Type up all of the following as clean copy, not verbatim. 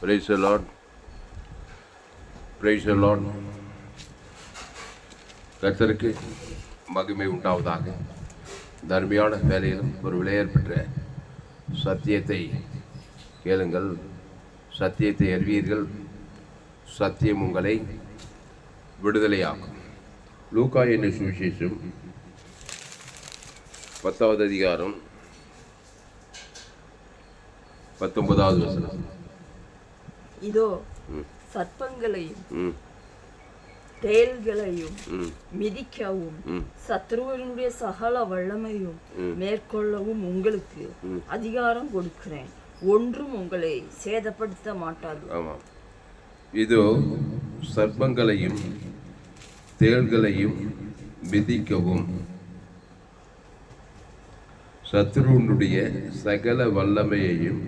Praise the Lord. Praise the Lord. கர்த்தருக்கு மகிமை உண்டாவதாக. தர்மியான வேலையிலும் ஒரு விலையேற பெற்ற சத்தியத்தை கேளுங்கள், சத்தியத்தை அறிவீர்கள், சத்தியம் உங்களை விடுதலையாகும். லூக்கா என்னும் சுவிசேஷம் 10வது அதிகாரம் 19வது வசனம். இதோ சர்ப்பங்களையும் தேள்களையும் மிதிக்கவும் சத்ருவனுடைய சகல வல்லமையும் மேற்கொள்ளவும் உங்களுக்கு அதிகாரம் கொடுக்கிறேன், ஒன்றும் உங்களை சேதப்படுத்த மாட்டாது. ஆமாம், இதோ சர்ப்பங்களையும் தேள்களையும் மிதிக்கவும் சத்ருவனுடைய சகல வல்லமையையும்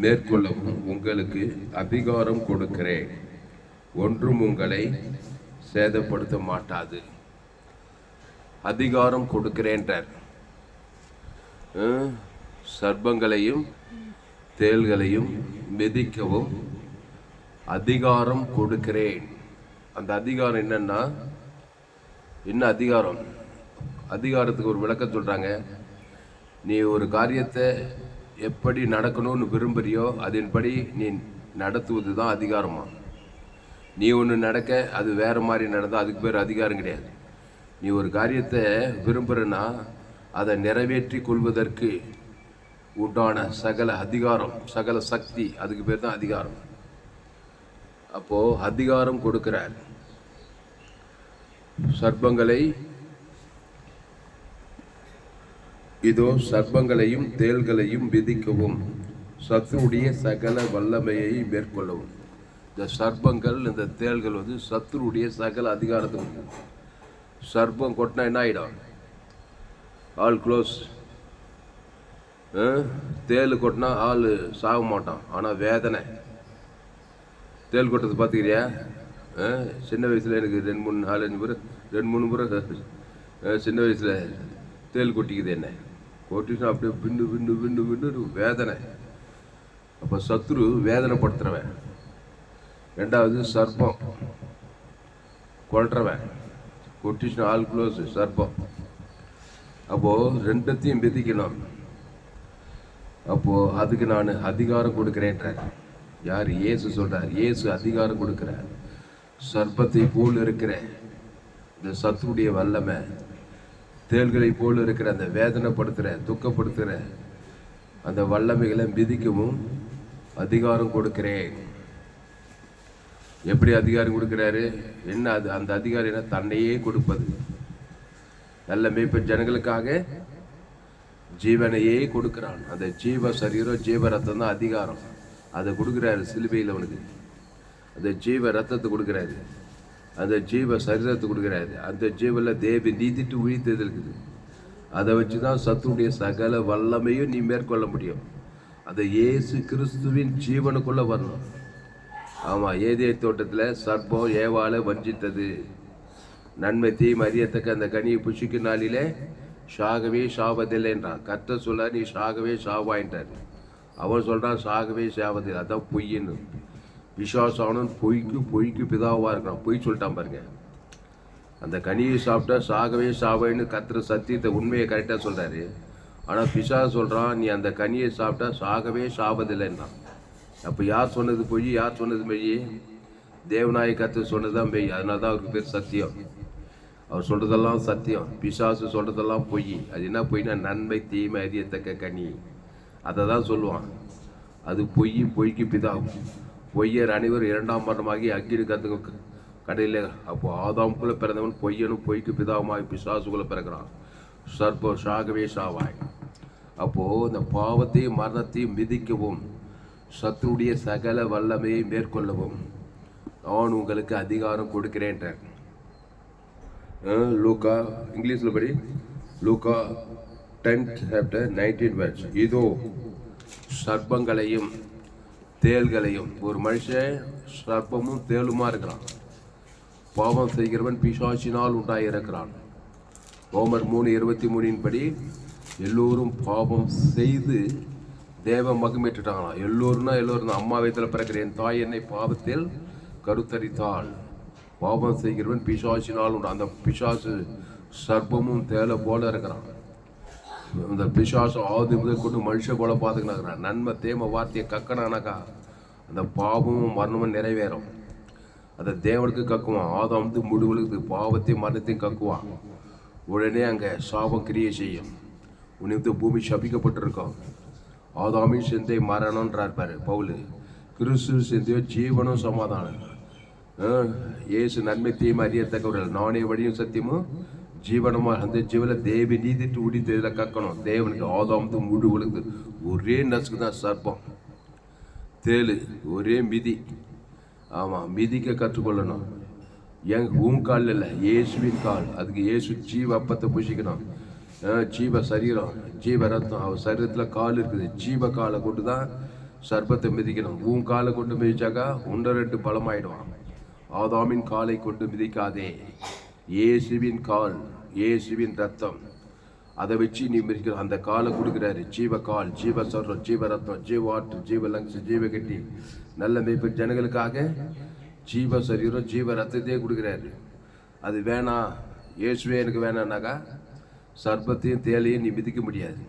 மேற்கொள்ளவும் உங்களுக்கு அதிகாரம் கொடுக்கிறேன், ஒன்றும் உங்களை சேதப்படுத்த மாட்டாது. அதிகாரம் கொடுக்கிறேன்றார். சர்ப்பங்களையும் தேள்களையும் மிதிக்கவும் அதிகாரம் கொடுக்கிறேன். அந்த அதிகாரம் என்னன்னா, என்ன அதிகாரம்? அதிகாரத்துக்கு ஒரு விளக்கம் சொல்றாங்க. நீ ஒரு காரியத்தை எப்படி நடக்கணும்னு விரும்புறியோ அதன்படி நீ நடத்துவது தான் அதிகாரமா. நீ ஒன்று நடக்க அது வேற மாதிரி நடந்தால் அதுக்கு பேர் அதிகாரம் கிடையாது. நீ ஒரு காரியத்தை விரும்புகிறன்னா அதை நிறைவேற்றி கொள்வதற்கு உண்டான சகல அதிகாரம், சகல சக்தி, அதுக்கு பேர் தான் அதிகாரம். அப்போ அதிகாரம் கொடுக்கிறார். சர்ப்பங்களை, இதோ சர்ப்பங்களையும் தேள்களையும் மிதிக்கவும் சத்ருடைய சகல வல்லமையை மேற்கொள்ளவும். இந்த சர்ப்பங்கள், இந்த தேள்கள் சத்ருடைய சகல அதிகாரத்துக்கு. சர்ப்பம் கொட்டினா என்ன ஆகிடும்? ஆள் க்ளோஸ். தேள் கொட்டினா ஆள் சாக மாட்டான், ஆனால் வேதனை. தேள் கொட்டது பார்த்துக்கிறியா? சின்ன வயசில் எனக்கு 2-3 முறை சின்ன வயசில் தேள் கொட்டிக்குது. என்ன கொட்டினா அப்படியே பின்னு பின்னு பின்னு பின்னு வேதனை. அப்போ சத்ரு வேதனைப்படுத்துறவன். ரெண்டாவது சர்ப்பம் கொல்றவன். கொட்டிச்சுனா ஆல் க்ளோஸ் சர்ப்பம். அப்போது ரெண்டத்தையும் மிதிக்கணும். அப்போது அதுக்கு நான் அதிகாரம் கொடுக்குறேன்றார். யார்? இயேசு சொல்கிறார். இயேசு அதிகாரம் கொடுக்குறார். சர்ப்பத்தை போல் இருக்கிற இந்த சத்துருடைய வல்லமை, தேள்களை போல் இருக்கிற அந்த வேதனைப்படுத்துகிற, துக்கப்படுத்துகிற அந்த வல்லமைகளை மிதிக்கவும் அதிகாரம் கொடுக்கிறேன். எப்படி அதிகாரம் கொடுக்கிறாரு? என்ன அது? அந்த அதிகாரம் என்ன? தன்னையே கொடுப்பது. நல்ல மேய்ப்பன் ஜனங்களுக்காக ஜீவனையே கொடுக்கிறான். அந்த ஜீவ சரீரம், ஜீவ ரத்தம் தான் அதிகாரம். அதை கொடுக்குறாரு சிலுவையில். அவனுக்கு அந்த ஜீவ ரத்தத்தை கொடுக்குறாரு, அந்த ஜீவ சரீரத்தை கொடுக்குறாரு. அந்த ஜீவனில் தேவி நீதிட்டு உயிர்த்தது இருக்குது. அதை வச்சு தான் சத்துடைய சகல வல்லமையும் நீ மேற்கொள்ள முடியும். அந்த இயேசு கிறிஸ்துவின் ஜீவனுக்குள்ளே வரணும். ஆமாம், ஏதேன் தோட்டத்தில் சர்ப்பம் ஏவாளை வஞ்சித்தது. நன்மை தீமை அறியத்தக்க அந்த கனியை புஷிக்கும் நாளிலே சாகவே சாவதில்லைன்றான். கர்த்தர் சொல்ல, நீ சாகவே சாவாயின்றார். அவன் சொல்கிறான் சாகவே சாவதில்லை. அதான் பொய்ன்னு. விசுவாசம் பொய்க்கு பிதாவாக இருக்கிறான். பொய் சொல்லிட்டான் பாருங்க. அந்த கனியை சாப்பிட்டா சாகவே சாவேன்னு கர்த்தர் சத்தியத்தை, உண்மையை கரெக்டாக சொல்கிறாரு. ஆனால் பிசாசு சொல்கிறான், நீ அந்த கனியை சாப்பிட்டா சாகவே சாவதில்லைன்னா. அப்போ யார் சொன்னது பொய், யார் சொன்னது மெய்? தேவநாய கர்த்தர் சொன்னது தான் மெய். அதனால தான் அவருக்கு பேர் சத்தியம். அவர் சொல்கிறதெல்லாம் சத்தியம், பிசாசு சொல்கிறதெல்லாம் பொய். அது என்ன பொய்னா, நன்மை தீமை அறியத்தக்க கனி, அதை தான் சொல்லுவான். அது பொய், பொய்க்கு பிதாவும். பொய்யர் அனைவரும் 2ஆம் மரணமாகி அக்கினி கத்துக்கு கடையில். அப்போ ஆதாமுக்குள்ளே பிறந்தவன் பொய்யனும் பொய்க்கு பிதாவுமாய் பிசாசுக்குள்ளே பிறக்கிறான். சர்ப்பம் சாகவே சாவாய். அப்போது இந்த பாவத்தையும் மரணத்தையும் மிதிக்கவும் சத்ருடைய சகல வல்லமையை மேற்கொள்ளவும் நான் உங்களுக்கு அதிகாரம் கொடுக்கிறேன்றார். லூக்கா, இங்கிலீஷில் படி, லூக்கா 10:19. இதோ சர்ப்பங்களையும் தேள்களையும். ஒரு மனுஷன் சர்ப்பமும் தேளுமா இருக்கிறான். பாவம் செய்கிறவன் பிசாசினால் உண்டாயிருக்கிறான். ரோமர் 3:23 படி எல்லோரும் பாவம் செய்து தேவ மகிமைட்டுட்டாங்களாம். எல்லோரும் தான். அம்மா வயிற்றில் பிறக்கிற என் தாய் என்னை பாவத்தில் கருத்தரித்தாள். பாவம் செய்கிறவன் பிசாசினால் உண்டு. அந்த பிசாசு சர்ப்பமும் தேலை போல இருக்கிறான். அந்த பிசாசு ஆதி முதல் கொண்டு மனுஷ போல பார்த்துக்கினாங்கிறான். நன்மை தேம வார்த்தையை கக்கனானாக்கா அந்த பாவமும் மரணமும் நிறைவேறும். அதை தேவனுக்கு கக்குவான். ஆதாம் வந்து முடிவுகளுக்கு பாவத்தையும் மரணத்தையும் கக்குவான். உடனே அங்கே சாபம் கிரியை செய்யும். உனக்கு பூமி சபிக்கப்பட்டிருக்கோம். ஆதாமின் சிந்தை மரணம்ன்றார் பாரு பவுல். கிறிஸ்து சிந்தையோ ஜீவனும் சமாதானம். இயேசு நன்மை தீமை அறியத்தக்கவர்கள் நானே வழியும் சத்தியமும் ஜீவனமாக அந்த ஜீவனை தேவி நீதிட்டு உடித்ததில் கக்கணும். தேவனுக்கு ஆதாமத்து முடிவுகளுக்கு ஒரே நசுக்கு தான் சர்ப்பம் தேளு ஒரே மிதி. ஆமாம், மிதிக்க கற்றுக்கொள்ளணும். உன் கால் இல்லை, இயேசுவின் கால். அதுக்கு இயேசு ஜீவ அப்பத்தை புஷிக்கணும். ஜீவ சரீரம் ஜீவ ரத்தம். அவர் சரீரத்தில் கால் இருக்குது. ஜீவ காலை கொண்டு தான் சர்ப்பத்தை மிதிக்கணும். உன் காலை கொண்டு மிதிச்சாக்கா 1-2 பலமாயிடுவான். ஆதாமின் காலை கொண்டு மிதிக்காதே. இயேசுவின் கால், இயேசுவின் ரத்தம், அதை வச்சு நீ மிதிக்கணும். அந்த காலை கொடுக்குறாரு. ஜீவ கால், ஜீவ சர்வம், ஜீவ ரத்தம், ஜீவ ஆற்று, ஜீவ லங்ஸ், ஜீவ கட்டி, நல்ல மேய்ப்பு ஜனங்களுக்காக ஜீவ சரீரம் ஜீவ ரத்தத்தையே கொடுக்குறாரு. அது வேணாம், இயேசுவே எனக்கு வேணான்னாக்கா சர்ப்பத்தையும் தேலையும் நீ மிதிக்க முடியாது.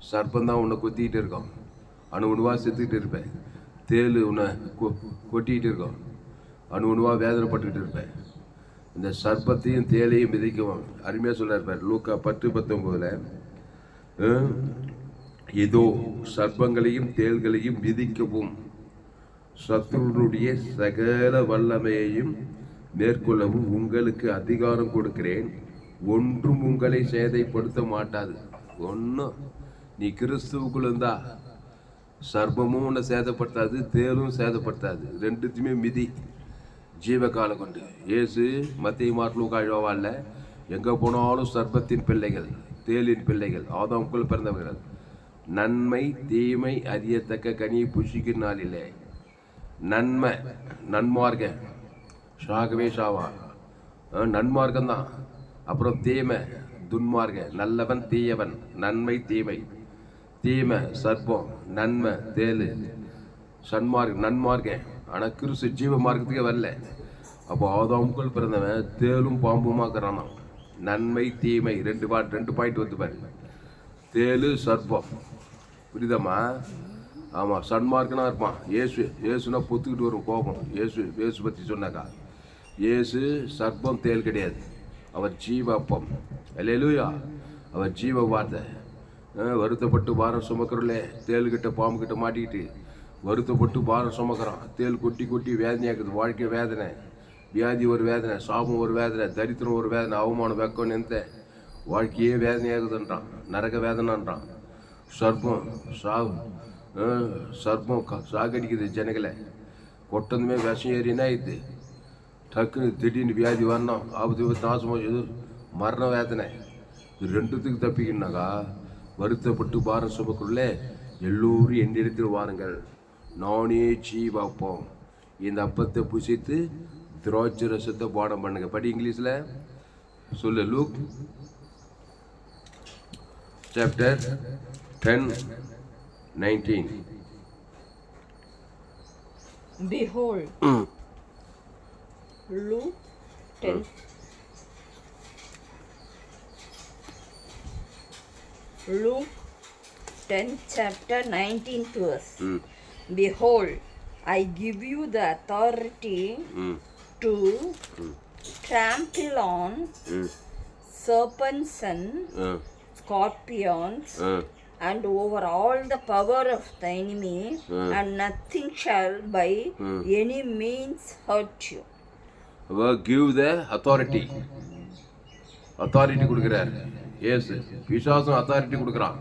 சர்ப்பந்தான் உன்னை கொத்திக்கிட்டு இருக்கோம். அணுவாக செத்துக்கிட்டு இருப்பேன். தேல் உன்னை கொட்டிக்கிட்டு இருக்கோம். அணுவாக வேதனைப்பட்டுக்கிட்டு இருப்பேன். இந்த சர்ப்பத்தையும் தேலையும் மிதிக்கவும் அருமையாக சொல்லிருப்பார். லூக்கா 10:19 இதோ சர்ப்பங்களையும் தேள்களையும் மிதிக்கவும் சத்துருடைய சகல வல்லமையையும் மேற்கொள்ளவும் உங்களுக்கு அதிகாரம் கொடுக்கிறேன். ஒன்றும் உங்களை சேதைப்படுத்த மாட்டாது. ஒன்றும் நீ கிறிஸ்துவுக்குள்ள இருந்தா சர்ப்பமும் உன்னை சேதப்படுத்தாது, தேலும் சேதப்படுத்தாது. ரெண்டுத்தையுமே மிதி ஜீவகாலை கொண்டு. இயேசு மத்திய மார்லூக்காழ்வாவில் எங்கே போனாலும் சர்ப்பத்தின் பிள்ளைகள், தேலின் பிள்ளைகள், ஆதாமுக்குள் பிறந்தவர்கள் நன்மை தீமை அறியத்தக்க கனியை புஷிக்கும் நாளிலே நன்மை நன்மார்க்க ஷாகவே ஷாவா நன்மார்க்கம்தான். அப்புறம் தீமை துன்மார்க்க, நல்லவன் தீயவன், நன்மை தீமை, தீமை சர்ப்பம், நன்மை தேலு, சன்மார்க்க நன்மார்க்க. ஆனால் கிறிஸ்து ஜீவ மார்க்கத்துக்கே வரல. அப்போ ஆதாமுக்குள் பிறந்தவன் தேலும் பாம்புமாக்குறானா. நன்மை தீமை 2 பாயிண்ட் வந்து பாரு. தேலு சர்ப்பம், புரியுதம்மா? ஆமாம், சன்மார்க்கனா இருப்பான். ஏசுனா பொத்துக்கிட்டு வரும் கோபம். ஏசு பற்றி சொன்னாக்கா ஏசு சர்ப்பம் தேல் கிடையாது. அவர் ஜீவ அப்பம். அல்லேலூயா. அவர் ஜீவ வார்த்தை. வருத்தப்பட்டு பாரம் சுமக்கிறோம்லே, தேல்கிட்ட பாம்புக்கிட்ட மாட்டிக்கிட்டு வருத்தப்பட்டு பாரம் சுமக்கிறான். தேல் கொட்டி கொட்டி வேதனையாக்குது. வாழ்க்கை வேதனை, வியாதி ஒரு வேதனை, சாபம் ஒரு வேதனை, தரித்திரம் ஒரு வேதனை, அவமானம் வெக்கம் நினைத்த வாழ்க்கையே வேதனையாகுதுன்றான். நரக வேதனைன்றான். சர்ப்பம் சாகடிக்குது ஜனங்களை. கொட்டந்துமே விஷம் ஏறினா இது டக்குன்னு திடீர்னு வியாதி வரணும், ஆபத்து நாசமாக இது மரண வேதனை. இது ரெண்டுத்துக்கு தப்பிக்கணுனாக்கா வருத்தப்பட்டு பாரம் சுமக்குள்ளே எல்லோரும் என்னிடத்தில் வாருங்கள், நானே ஜீவாப்போம். இந்த அப்பத்தை புசித்து திராட்சை ரசத்தை பானம் பண்ணுங்க. படி இங்கிலீஷில் சொல்லு. Look chapter 10:19. Behold, Luke 10. Luke 10 chapter 19th verse. Behold, I give you the authority to trample on serpents and scorpions and over all the power of the enemy, and nothing shall by any means hurt you. Give the authority. கொடுக்கிறார் ஏசு. பிசாசும் authority கொடுக்குறான்.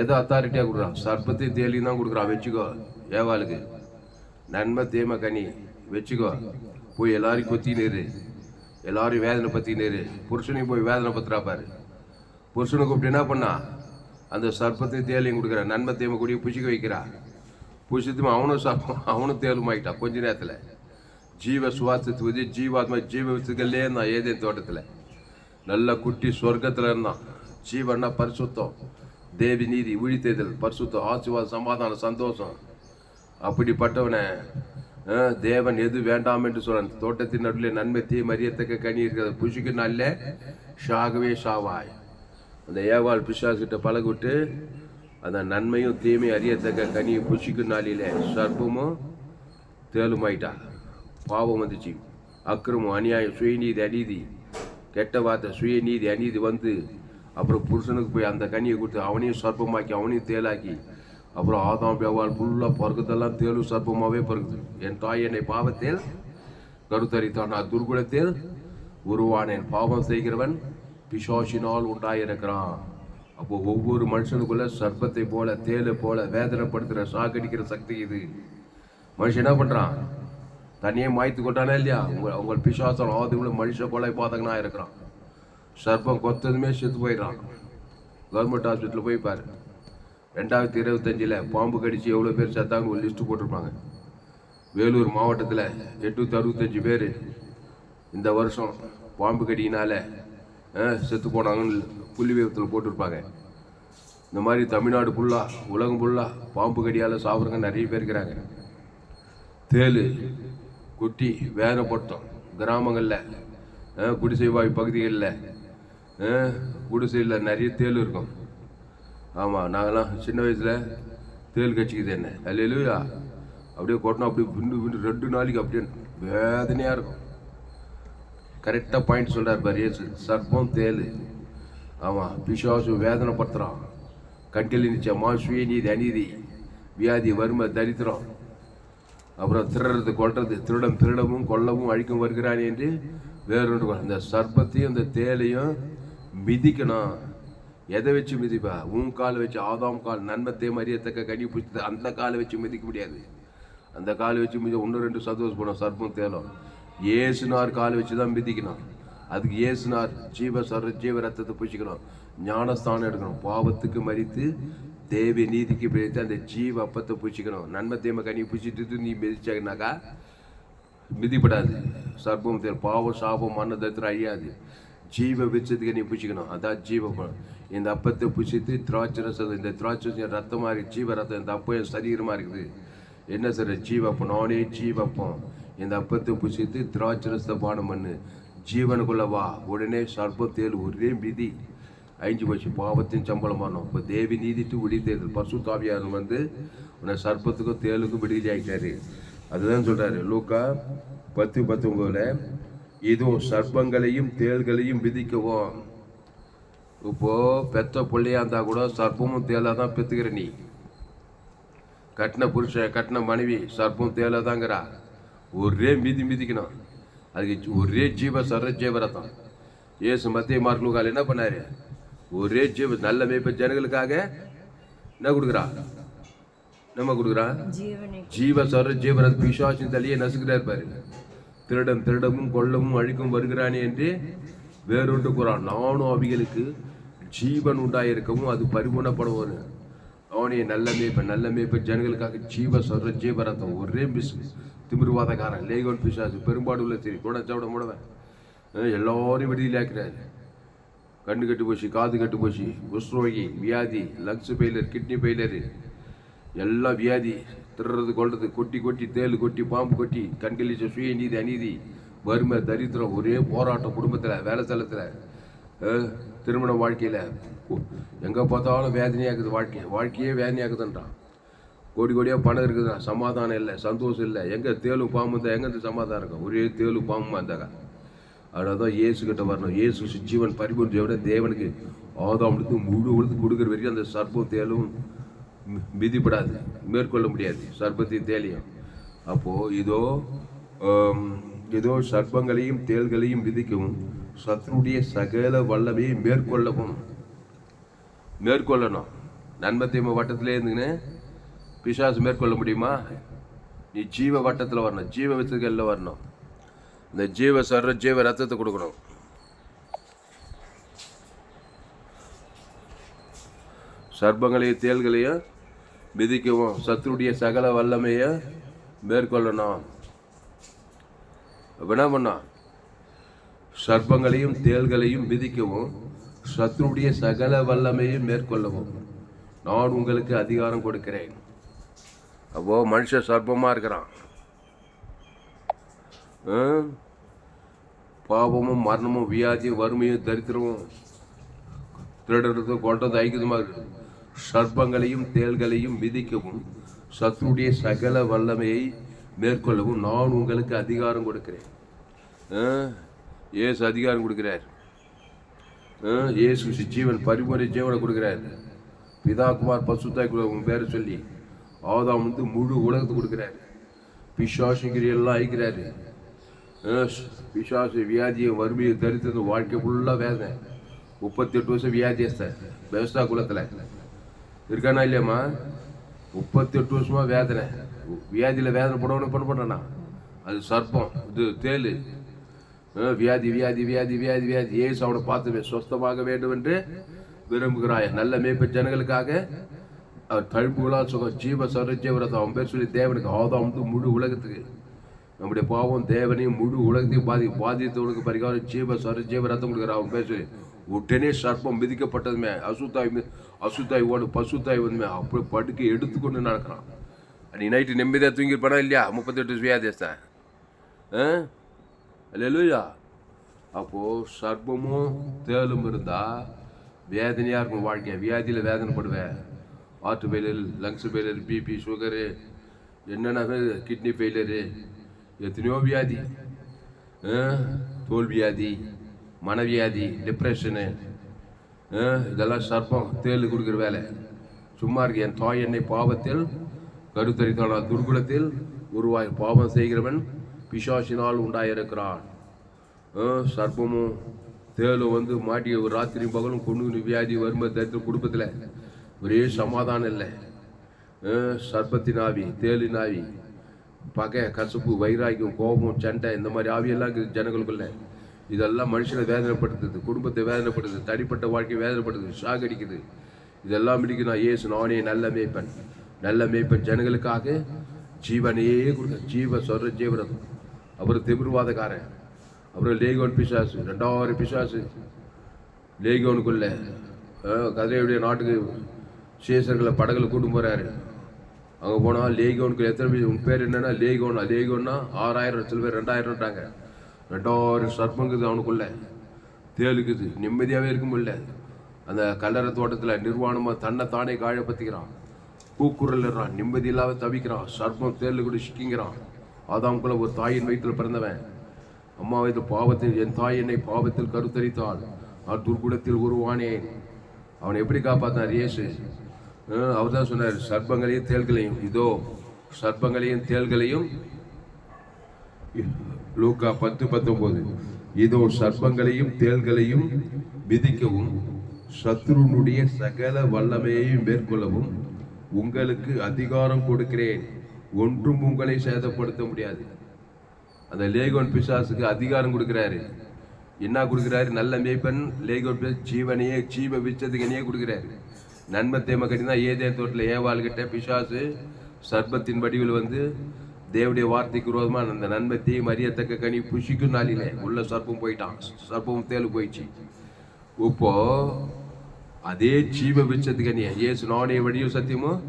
எதை அத்தாரிட்டியாக கொடுக்குறான்? சர்ப்பத்தை தேலியும் தான் கொடுக்குறான். வச்சுக்கோ, ஏவாளுக்கு நன்மை தேமை கனி வச்சுக்கோ. போய் எல்லாரையும் கொத்தினேரு, எல்லாரையும் வேதனை பற்றினேரு. புருஷனையும் போய் வேதனை பத்துறா பாரு. புருஷனை கூப்பிட்டு என்ன பண்ணா? அந்த சர்ப்பத்தை தேலையும் கொடுக்குறா. நன்மை தேமை கூடிய புசிக்க வைக்கிறா. புசித்துமா அவனும் சர்ப்பம், அவனும் தேலும் ஆகிட்டான் கொஞ்ச நேரத்தில். ஜீவ சுவாசத்து வந்து ஜீவாத்மா ஜீவ வித்துக்கள்லே இருந்தான். ஏதேன் தோட்டத்தில் நல்ல குட்டி சொர்க்கத்தில் இருந்தான். ஜீவன்னா பரிசுத்தம், தேவி நீதி, விழித்தேதல், பரிசுத்த, ஆசீர்வாதம், சமாதானம், சந்தோஷம். அப்படிப்பட்டவனை தேவன் எது வேண்டாம் என்று சொல்றான். தோட்டத்தின் நடுவில் நன்மை தீமை அறியத்தக்க கனி இருக்கிறது, புசிக்கும் நாளில் ஷாகவே ஷாவாய். அந்த ஏவாள் பிசாசுகிட்ட பழகிவிட்டு அந்த நன்மையும் தீமையும் அறியத்தக்க கனியை புசிக்கும் நாளிலே சர்ப்பமும் தேலுமாயிட்டா. பாவம் வந்துச்சு, அக்கிரமம், அநியாயம், சுயநீதி, அநீதி, கெட்ட வார்த்தை, சுயநீதி, அநீதி வந்து அப்புறம் புருஷனுக்கு போய் அந்த கனியை கொடுத்து அவனையும் சர்ப்பமாக்கி அவனையும் தேலாக்கி அப்புறம் ஆதாம் ஏவாள் ஃபுல்லாக பிறகுதெல்லாம் தேலும் சர்ப்பமாகவே பிறகுது. என் தாய் என்னை பாவத்தில் கருத்தரித்தான், நான் துர்குணத்தில் உருவானேன். பாவம் செய்கிறவன் பிசாசினால் உண்டாயிருக்கிறான். அப்போ ஒவ்வொரு மனுஷனுக்குள்ள சர்ப்பத்தை போல தேலை போல வேதனைப்படுத்துகிற சாகடிக்கிற சக்தி இது. மனுஷன் என்ன பண்ணுறான்? தனியே மாய்த்து கொண்டானே இல்லையா? உங்கள் பிசாசம் ஆதிவுள்ள மனுஷ கொலை பாதகனா இருக்கிறான். சர்ப்பம் கொத்ததுமே செத்து போயிடறான். கவர்மெண்ட் ஹாஸ்பிட்டலில் போய் பாரு, 2025 பாம்பு கடிச்சு எவ்வளோ பேர் செத்தாங்க ஒரு லிஸ்ட்டு போட்டிருப்பாங்க. வேலூர் மாவட்டத்தில் 865 பேர் இந்த வருஷம் பாம்பு கடியினால செத்து போனாங்கன்னு புள்ளி விவரத்தில் போட்டிருப்பாங்க. இந்த மாதிரி தமிழ்நாடு ஃபுல்லாக உலகம் ஃபுல்லாக பாம்பு கடியால் சாப்பிட்றவங்க நிறைய பேர் இருக்கிறாங்க. தேல் குட்டி வேதனைப்படுத்தும். கிராமங்களில் குடிசை வாய் பகுதிகளில் குடிசையில் நிறைய தேல் இருக்கும். ஆமாம், நாங்கள்லாம் சின்ன வயசில் தேல் கட்சிக்குது என்ன அல்லையா, அப்படியே கொட்டினா அப்படியே விண்டு 2 நாளைக்கு அப்படியே வேதனையாக இருக்கும். கரெக்டாக பாயிண்ட் சொல்கிறார் பாரு இயேசு. சர்ப்பம் தேல், ஆமாம், பிசாசு வேதனைப்படுத்துகிறான். கட்டில் நிச்சயமா சுயநீதி, அநீதி, வியாதி, வறுமை, தரித்திரம், அப்புறம் திருடுறது, கொல்றது, திருடவும் கொல்லவும் அழிக்கும் வருகிறான் என்று வேறொன்று. இந்த சர்ப்பத்தையும் இந்த தேலையும் மிதிக்கணும். எதை வச்சு மிதிப்பா? உன் காலை வச்சு, ஆதாம் கால், நன்மத்தை மறியத்தக்க கனி பிடிச்சது, அந்த காலை வச்சு மிதிக்க முடியாது. அந்த காலை வச்சு மிதி 1-2 சந்தோஷப்படும் சர்ப்பம் தேலும். ஏசுனார் காலை வச்சு தான் மிதிக்கணும். அதுக்கு ஏசுனார் ஜீவ ரத்தத்தை பூசிக்கணும், ஞானஸ்தானம் எடுக்கணும், பாவத்துக்கு மறித்து தேவி நீதிக்கு பிடித்து அந்த ஜீவ அப்பத்தை பூச்சிக்கணும். நன்மை தீமை கனி பூச்சிட்டு நீ மிதிச்சாங்கனாக்கா மிதிப்படாது. சர்ப்பம் தேல், பாவம், சாபம், மண்ண தத்திரம் அழியாது. ஜீவ விச்சத்துக்கு நீ பூச்சிக்கணும், அதான் ஜீவ. இந்த அப்பத்தை பூசித்து திராட்சை ரசம், இந்த திராட்சை ரத்தமாக இருக்குது, ஜீவ ரத்தம். இந்த அப்பம் என் சரீரமாக இருக்குது. என்ன சார்? ஜீவப்பம், நானே ஜீவப்பம். இந்த அப்பத்தை பூசித்து திராட்சை ரசத்தை பானம் பண்ணு, ஜீவனுக்குள்ள வா. உடனே சர்ப்பத்தேல் ஒரே மிதி அழிஞ்சு போச்சு. பாவத்தின் சம்பளம் பண்ணோம். இப்போ தேவி நீதிட்டு விழித்தேர்தல், பரிசுத்த வந்து உன்னை சர்ப்பத்துக்கும் தேலுக்கும் விடுதலை ஆகிட்டாரு. அதுதான் சொல்கிறாரு லூக்கா 10:19, இதோ சர்ப்பங்களையும் தேள்களையும் விதிக்கவும். இப்போ பெத்த பிள்ளையா இருந்தா கூட சர்ப்பமும் தேலா தான் பெற்றுக்கிற நீ. கட்டின புருஷன், கட்டின மனைவி சர்ப்பம் தேலா தாங்கிறா. ஒரே மிதிக்கணும். அதுக்கு ஒரே ஜீவரத்தம். ஏசு மத்திய மார்க் லூக்கால என்ன பண்ணாரு? ஒரே நல்ல மேய்ப்ப ஜனங்களுக்காக என்ன கொடுக்குறா? நம்ம கொடுக்குறா ஜீவரத். பிசாசின் தலையை நசுக்கிறார் பாரு. திருடமும் கொல்லவும் அழிக்கும் வருகிறானே என்று வேறொன்று கூறான். நானும் அவைகளுக்கு ஜீவன் உண்டாயிருக்கவும் அது பரிபூர்ணப்படுவோம். அவனே நல்ல மேய்ப்ப ஜனங்களுக்காக ஜீவரத்தம். ஒரே திமிர்வாதக்காரன், லேகோன் பிசாசு, பெரும்பாடு உள்ள சரி குணச்சவிட முடவன் எல்லாரையும் விடுதலையாக்கிறாரு. கண்ணு கட்டு போச்சு, காது கட்டு போச்சு, குஷ்ரோகி, வியாதி, லங்ஸ் ஃபெயிலர், கிட்னி ஃபெயிலரு, எல்லாம் வியாதி, திருறது, கொள்றது, கொட்டி தேல் கொட்டி, பாம்பு கொட்டி, கண்களிச்ச சுய நீதி, அநீதி, வறுமை, தரித்திரம், ஒரே போராட்டம். குடும்பத்தில், வேலை ஸ்தலத்தில், திருமண வாழ்க்கையில் எங்கே பார்த்தாலும் வேதனையாக்குது. வாழ்க்கையே வேதனையாக்குதுன்றான். கோடியாக பணம் இருக்குதுண்ணா, சமாதானம் இல்லை, சந்தோஷம் இல்லை. எங்கே தேலும் பாம்பு இருந்தால் எங்கே சமாதானம் இருக்கும்? ஒரே தேலும் பாம்புமா இருந்தாக்கா. அதனால்தான் இயேசு கிட்ட வரணும். இயேசு ஜீவன் பரிபூர்ண விட தேவனுக்கு ஆதாமுக்கு முழு உழுது கொடுக்குற வரைக்கும் அந்த சர்ப்பம் தேலும் மிதிப்படாது, மேற்கொள்ள முடியாது சர்ப்பத்தையும் தேலையும். அப்போது இதோ சர்ப்பங்களையும் தேள்களையும் விதிக்கவும் சத்ருடைய சகல வல்லமையை மேற்கொள்ளணும். நன்மை தீமை வட்டத்திலே இருந்துங்கன்னு பிசாசு மேற்கொள்ள முடியுமா? நீ ஜீவ வட்டத்தில் வரணும், ஜீவ வித்துகளில் வரணும். இந்த ஜீவ ரத்தத்தை கொடுக்கணும். சர்ப்பங்களையும் தேள்களையும் மிதிக்கவும் சத்துருடைய சகல வல்லமையை மேற்கொள்ளணும். என்ன பண்ணா? சர்ப்பங்களையும் தேள்களையும் மிதிக்கவும் சத்துருடைய சகல வல்லமையை மேற்கொள்ளவும். நான் உங்களுக்கு அதிகாரம் கொடுக்கிறேன். அப்போ மனுஷன் சர்ப்பமாக இருக்கிறான். பாவமும் மரணமும் வியாதியும் வறுமையும் தரித்திரமும் திருடுறது கொண்டது ஐக்கியமாக இருக்கு. சர்ப்பங்களையும் தேள்களையும் மிதிக்கவும் சத்துருடைய சகல வல்லமையை மேற்கொள்ளவும் நான் உங்களுக்கு அதிகாரம் கொடுக்கிறேன். இயேசு அதிகாரம் கொடுக்கிறார். இயேசு ஜீவன் பரிமுறை ஜீவனை கொடுக்கிறார். பிதா குமார் பசுத்தாய் உங்க பேரை சொல்லி ஆதாம் வந்து முழு உலகத்தை கொடுக்கிறார். பிசாசுங்கிற எல்லாம் அழிக்கிறாரு. பிசாசு வியாதியை வறுமையை தரித்திர வாழ்க்கை ஃபுல்லாக வேதனை. 38 வருஷம் வியாதியஸ்தன் பெஸ்டா குலத்தில் இருக்கானா இல்லையாம்மா? 38 வருஷமா வேதனை. வியாதியில் வேதனை போடணும் பண்ண பண்ணா அது சர்ப்பம், இது தேள். வியாதி வியாதி வியாதி வியாதி வியாதி. ஏசு அவனை பார்த்துவே சொஸ்தமாக வேண்டும் என்று விரும்புகிறாய். நல்ல மேய்ப்ப ஜனங்களுக்காக அவர் தழுப்புகளா சுகம் ஜீவ சரஜீவரத்தை அவன் பேர் சொல்லி தேவனுக்கு ஆதாம் வந்து முழு உலகத்துக்கு நம்முடைய பாவம் தேவனையும் முழு உலகத்தையும் பாதித்தவனுக்கு பரிகாரம் ஜீவ சரஜீவ ரத்தம் கொடுக்குறான் அவன் பேர் சொல்லி. உடனே சர்ப்பம் மிதிக்கப்பட்டதுமே அசுத்தாய் ஓடு பசுத்தாய் வந்துமே அப்படி படுக்கை எடுத்துக்கொண்டு நடக்கிறான். அன்னைக்கு நைட்டு நிம்மதியாக தூங்கிருப்பானா இல்லையா? 38 வியாதியஸ்தான் அல்லேலூயா. அப்போது சர்ப்பமும் தேளும் இருந்தால் வேதனையாக இருக்கும் வாழ்க்கை. வியாதியில் வேதனைப்படுவேன். Heart failure, lungs failure, BP, sugar, என்னென்ன கிட்னி ஃபெயிலியரு, எத்தனையோ வியாதி, தோல் வியாதி, மனவியாதி, டிப்ரெஷனு, இதெல்லாம் சர்ப்பம் தேள் கொடுக்குற வேலை. சும்மா இருக்கு. என் தாய் என்னை பாவத்தில் கருத்தரித்தான துர்குணத்தில் உருவாய் பாவம் செய்கிறவன் பிசாசினால் உண்டாயிருக்கிறான். சர்ப்பமும் தேளும் வந்து மாட்டி ஒரு ராத்திரி பகலும் கொண்டு வியாதி வறுமை தரித்திர குடும்பத்தில் ஒரே சமாதானம் இல்லை. சர்ப்பத்தின் ஆவி, தேளின் ஆவி, பகை, கசப்பு, வைராக்கியம், கோபம், சண்டை, இந்த மாதிரி ஆவியெல்லாம் இருக்குது ஜனங்களுக்குள்ள. இதெல்லாம் மனுஷனை வேதனைப்படுத்துது, குடும்பத்தை வேதனைப்படுத்துது, தனிப்பட்ட வாழ்க்கையை வேதனைப்படுத்துது, சாகடிக்குது. இதெல்லாம் முடிக்கு நான் இயேசு நானே நல்ல மேய்ப்பன். நல்ல மேய்ப்பன் ஜனங்களுக்காக ஜீவனையே கொடுக்க. ஜீவ சொல்ற ஜீவரதம். அப்புறம் திமிர்வாதக்காரன், அப்புறம் லேகோன் பிசாசு, 2000 பிசாசு லேகோனுக்குள்ள. கதிரையுடைய நாட்டுக்கு சேசர்களை படகுல கூட்டு போகிறாரு. அங்கே போனால் லேகோனுக்கு எத்தனை பேர் உன் பேர் என்னன்னா லேகோனா? லேகோன்னா 6000, சில பேர் 2000ன்றாங்க. 2000 சர்ப்பங்குது அவனுக்குள்ள. தேளுக்குது. நிம்மதியாகவே இருக்க முடியல. அந்த கல்லறை தோட்டத்தில் நிர்வாணமாக தன்னை தானே காயப்பத்திக்கிறான். கூக்குரல்றான். நிம்மதி இல்லாத தவிக்கிறான். சர்ப்பம் தேள் கூட சிக்கிங்கிறான். ஆதாம்குள்ள ஒரு தாயின் வயிற்றில் பிறந்தவன். அம்மா வயிற்றில் பாவத்தில் என் தாய் என்னை பாவத்தில் கருத்தரித்தாள், நான் துர்குணத்தில் உருவானேன். அவனை எப்படி காப்பாற்றினார் இயேசு? அவர் தான் சொன்னார், சர்ப்பங்களையும் தேள்களையும், இதோ சர்ப்பங்களையும் தேள்களையும். லூக்கா 10:19, இதோ சர்ப்பங்களையும் தேள்களையும் மிதிக்கவும் சத்ருனுடைய சகல வல்லமையையும் மேற்கொள்ளவும் உங்களுக்கு அதிகாரம் கொடுக்கிறேன். ஒன்றும் உங்களை சேதப்படுத்த முடியாது. அந்த லேகோன் பிசாசுக்கு அதிகாரம் கொடுக்கிறாரு. என்ன கொடுக்குறாரு? நல்ல மேய்ப்பன் லேகோன் பிசாசு ஜீவனையே ஜீவ விச்சத்துக்கனையே கொடுக்குறாரு. நன்மை தேமை கட்டினா ஏதேன் தோட்டத்தில் ஏவாள்கிட்ட பிசாசு சர்ப்பத்தின் வடிவில் வந்து தேவனுடைய வார்த்தைக்கு விரோதமாக அந்த நன்மை தீமை அறியத்தக்க கனி புஷிக்கும் நாளிலே உள்ள சர்ப்பம் போயிட்டான். சர்ப்பம் தேள் போயிடுச்சு. இப்போ அதே ஜீவ விச்சத்துக்கனிய இயேசு நானே வழியும் சத்தியமும்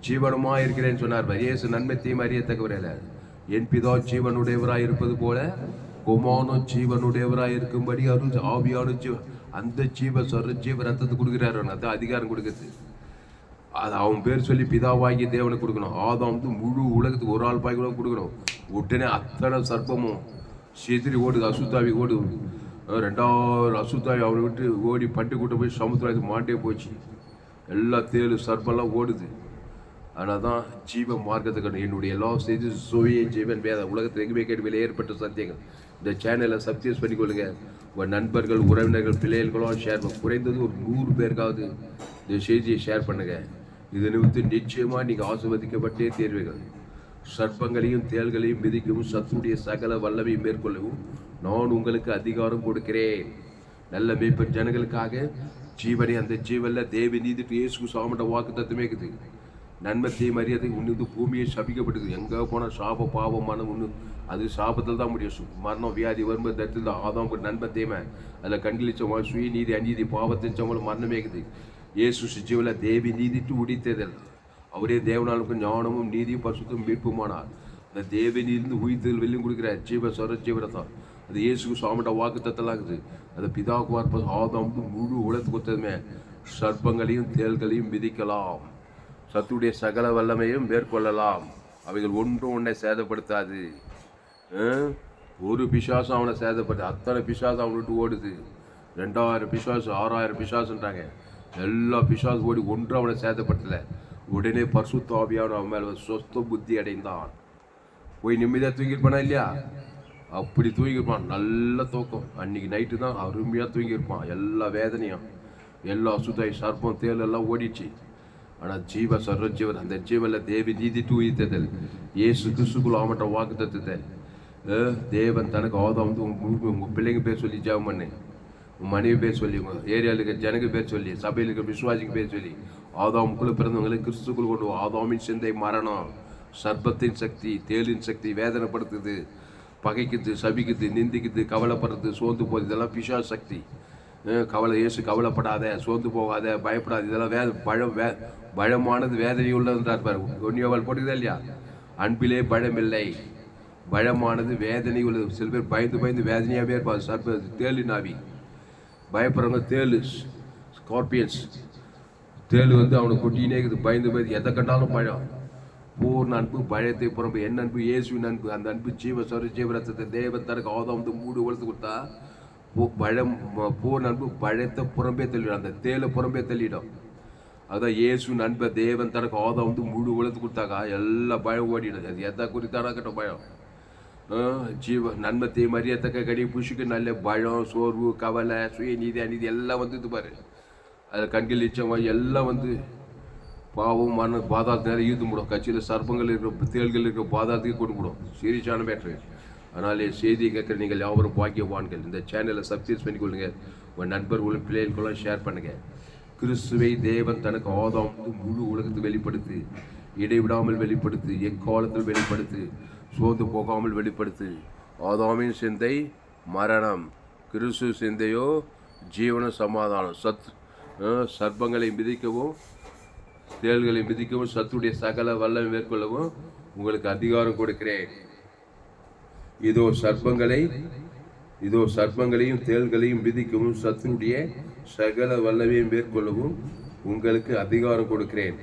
ஜீவனமா இருக்கிறேன்னு சொன்னார். இயேசு நன்மை தீமை அறியத்தக்கவரையில என் பிதா ஜீவனுடையவராய் இருப்பது போல குமாரனும் ஜீவனுடையவராய் இருக்கும்படி அருள் ஆவியான அந்த ஜீவ ரத்தத்தை கொடுக்குறாரு. அதான் அதிகாரம் கொடுக்குறது. அது அவன் பேர் சொல்லி பிதாவாகி தேவனுக்கு கொடுக்கணும். ஆதாம் வந்து முழு உலகத்துக்கு ஒரு ஆள் பாய் கூட கொடுக்கணும். உடனே அத்தனை சர்ப்பமும் சிதிரி ஓடுது. அசுத்தாவி ஓடுது. 2000 அசுத்தாவி அவனை விட்டு ஓடி பட்டு கூட்ட போய் சமுத்திரத்துக்கு மாட்டே போச்சு. எல்லா தேளு சர்ப்பெல்லாம் ஓடுது. ஆனால் தான் ஜீவ மார்க்கத்துக்கு என்னுடைய எல்லா செய்தி சுவையை ஜீவன் வேத உலகத்தில் எங்குமே கேட்டு ஏற்பட்ட சத்தியங்கள். இந்த சேனலை சப்ஸ்கிரைப் பண்ணிக்கொள்ளுங்க. உங்கள் நண்பர்கள், உறவினர்கள், பிள்ளைகளும் ஷேர் பண்ண. குறைந்தது ஒரு 100 பேருக்காவது இந்த செய்தியை ஷேர் பண்ணுங்கள். இது நிமித்து நிச்சயமாக நீங்கள் ஆசீர்வதிக்கப்பட்டே தேர்வீர்கள். சர்ப்பங்களையும் தேள்களையும் மிதிக்கவும் சத்துடைய சகல வல்லமையும் மேற்கொள்ளவும் நான் உங்களுக்கு அதிகாரம் கொடுக்கிறேன். நல்ல மேய்ப்பன் ஜனங்களுக்காக ஜீவனை அந்த ஜீவனில் தேவி நீதிட்டு இயேசு சாமட்ட வாக்கு தத்துவமே இருக்குது. நன்மை தீமை அறியதை உன்னு பூமியை சபிக்கப்பட்டது. எங்கே போனால் சாப பாவம் மனம் ஒன்று அது சாபத்தில் தான் முடியும். மரணம் வியாதி வரும்போது தத்தில் தான். அதான் நன்மை தீமை அதில் கண்டிலிச்ச சுய நீதி அநீதி பாவத்தின் சம்பளம் மரணமே இருக்குது. இயேசு ஜீவல தேவி நீதிட்டு உடித்ததில் அவரே தேவனாளுக்கு ஞானமும் நீதியும் பரிசுத்தமும் மீட்புமானார். அந்த தேவனிலிருந்து உயிர்த்தல் வெளியும் கொடுக்குறார் ஜீவரத்தம். அது இயேசுக்கு சுவாமிட்ட வாக்கு தத்தலாம் இருக்குது. அது பிதாவுக்கு வார்ப்ப ஆதாமுக்கு முழு உலகத்து கொடுத்ததுமே சர்ப்பங்களையும் தேள்களையும் மிதிக்கலாம், சத்துடைய சகல வல்லமையும் மேற்கொள்ளலாம், அவைகள் ஒன்றும் உன்னை சேதப்படுத்தாது. ஒரு பிசாசம் அவனை சேதப்படுத்த, அத்தனை பிசாசம் அவனை விட்டு ஓடுது. 2000 பிசாசு 6000 பிசாசுன்றாங்க. எல்லா பிசாசு ஓடி ஒன்றும் அவனை சேதப்படுத்தலை. உடனே பரிசுத்த ஆவியானவர் அவன் மேலே சொஸ்த புத்தி அடைந்தான். போய் நிம்மதியாக தூங்கியிருப்பானா இல்லையா? அப்படி தூங்கியிருப்பான். நல்ல தூக்கம். அன்றைக்கி நைட்டு தான் அருமையாக தூங்கியிருப்பான். எல்லா வேதனையும் எல்லா சுதாய் சர்ப்பம் தேல் எல்லாம் ஓடிச்சு. ஆனால் ஜீவன் அந்த ஜீவனில் தேவி நீதி தூயித்ததில் இயேசு கிறிஸ்துக்குள்ள ஆமட்ட வாக்கு தத்துத்தை தேவன் தனக்கு ஆதாம் வந்து உங்கள் பிள்ளைங்க பேர் சொல்லி ஜெபம் பண்ணு, உங்கள் மனைவி பேர் சொல்லி, உங்கள் ஏரியாவில் இருக்க ஜனங்க பேர் சொல்லி, சபையில் இருக்க விசுவாசிக்கு பேர் சொல்லி, ஆதாமுக்குள்ளே பிறந்தவங்களை கிறிஸ்துக்குள்ள கொண்டு ஆதாமின் சிந்தை மரணம், சர்ப்பத்தின் சக்தி, தேலின் சக்தி வேதனைப்படுத்துது, பகைக்குது, சபிக்குது, நிந்திக்குது, கவலைப்படுறது, சோர்ந்து போகுது, இதெல்லாம் பிசா சக்தி. இயேசு கவலைப்படாத, சோர்ந்து போகாத, பயப்படாது, இதெல்லாம் பழமானது வேதனை உள்ளதுன்றார் பாரு. ஒன்னியவள் போட்டுக்குதா இல்லையா? அன்பிலே பழமில்லை, பழமானது வேதனை உள்ளது. சில பேர் பயந்து வேதனையாகவே இருப்பாங்க. சர்ப்ப தேளு நாவி பயப்படுறவங்க, தேளு ஸ்கார்பியன்ஸ் தேளு வந்து அவனை கொட்டினே இருக்குது. பயந்து எதை கண்டாலும் பழம். பூர்ண அன்பு பழத்தை புறம்பு என்ன அன்பு? இயேசுவின் அன்பு. அந்த அன்பு ஜீவரத்தத்தை தேவன் தனக்கு ஆதாம் வந்து மூடு வளர்த்து கொடுத்தா பழம் பூர்ண அன்பு பழத்தை புறம்பே தள்ளிடும், அந்த தேலை புறம்பே தள்ளிடும். அதான் இயேசுவின் அன்பை தேவன் தனக்கு ஆதாம் வந்து முழு வளர்த்து கொடுத்தாக்கா எல்லா பழம் ஓடிடும். அது எதை குறித்தானா கட்ட பழம் நன்மத்தை மரியாதக்க கடி புஷுக்கு நல்ல பழம், சோர்வு, கவலை, சுயநீதி, அநீதி எல்லாம் வந்து பாரு. அதில் கண்கள் இச்சம் எல்லாம் வந்து பாவம் மரண பாதாளத்து நேரம் ஈர்த்து விடும். கட்சியில் சர்ப்பங்கள் இருக்கிற தேள்கள் இருக்கிற பாதாளத்துக்கு கொண்டு விடும். சீரியஸான மேட்ரு. அதனாலே செய்தியை கேட்குற நீங்கள் யாவரும் பாக்கியவான்கள். இந்த சேனலை சப்ஸ்கிரைப் பண்ணிக்கொள்ளுங்க. உங்கள் நண்பர்களும் பிள்ளைகளுக்கெல்லாம் ஷேர் பண்ணுங்கள். கிறிஸ்துவை தேவன் தனக்கு ஆதாம் முழு உலகத்தை வெளிப்படுத்து, இடைவிடாமல் வெளிப்படுத்து, எக்காலத்தில் வெளிப்படுத்து, சோர்ந்து போகாமல் வெளிப்படுத்து. ஆதாமின் சிந்தை மரணம், கிறிஸ்து சிந்தையோ ஜீவன சமாதானம். சர்ப்பங்களை மிதிக்கவும் தேள்களை மிதிக்கவும் சத்துடைய சகல வல்லமை மேற்கொள்ளவும் உங்களுக்கு அதிகாரம் கொடுக்கிறேன். இதோ சர்ப்பங்களையும் தேள்களையும் மிதிக்கவும் சத்துடைய சகல வல்லமையும் மேற்கொள்ளவும் உங்களுக்கு அதிகாரம் கொடுக்கிறேன்.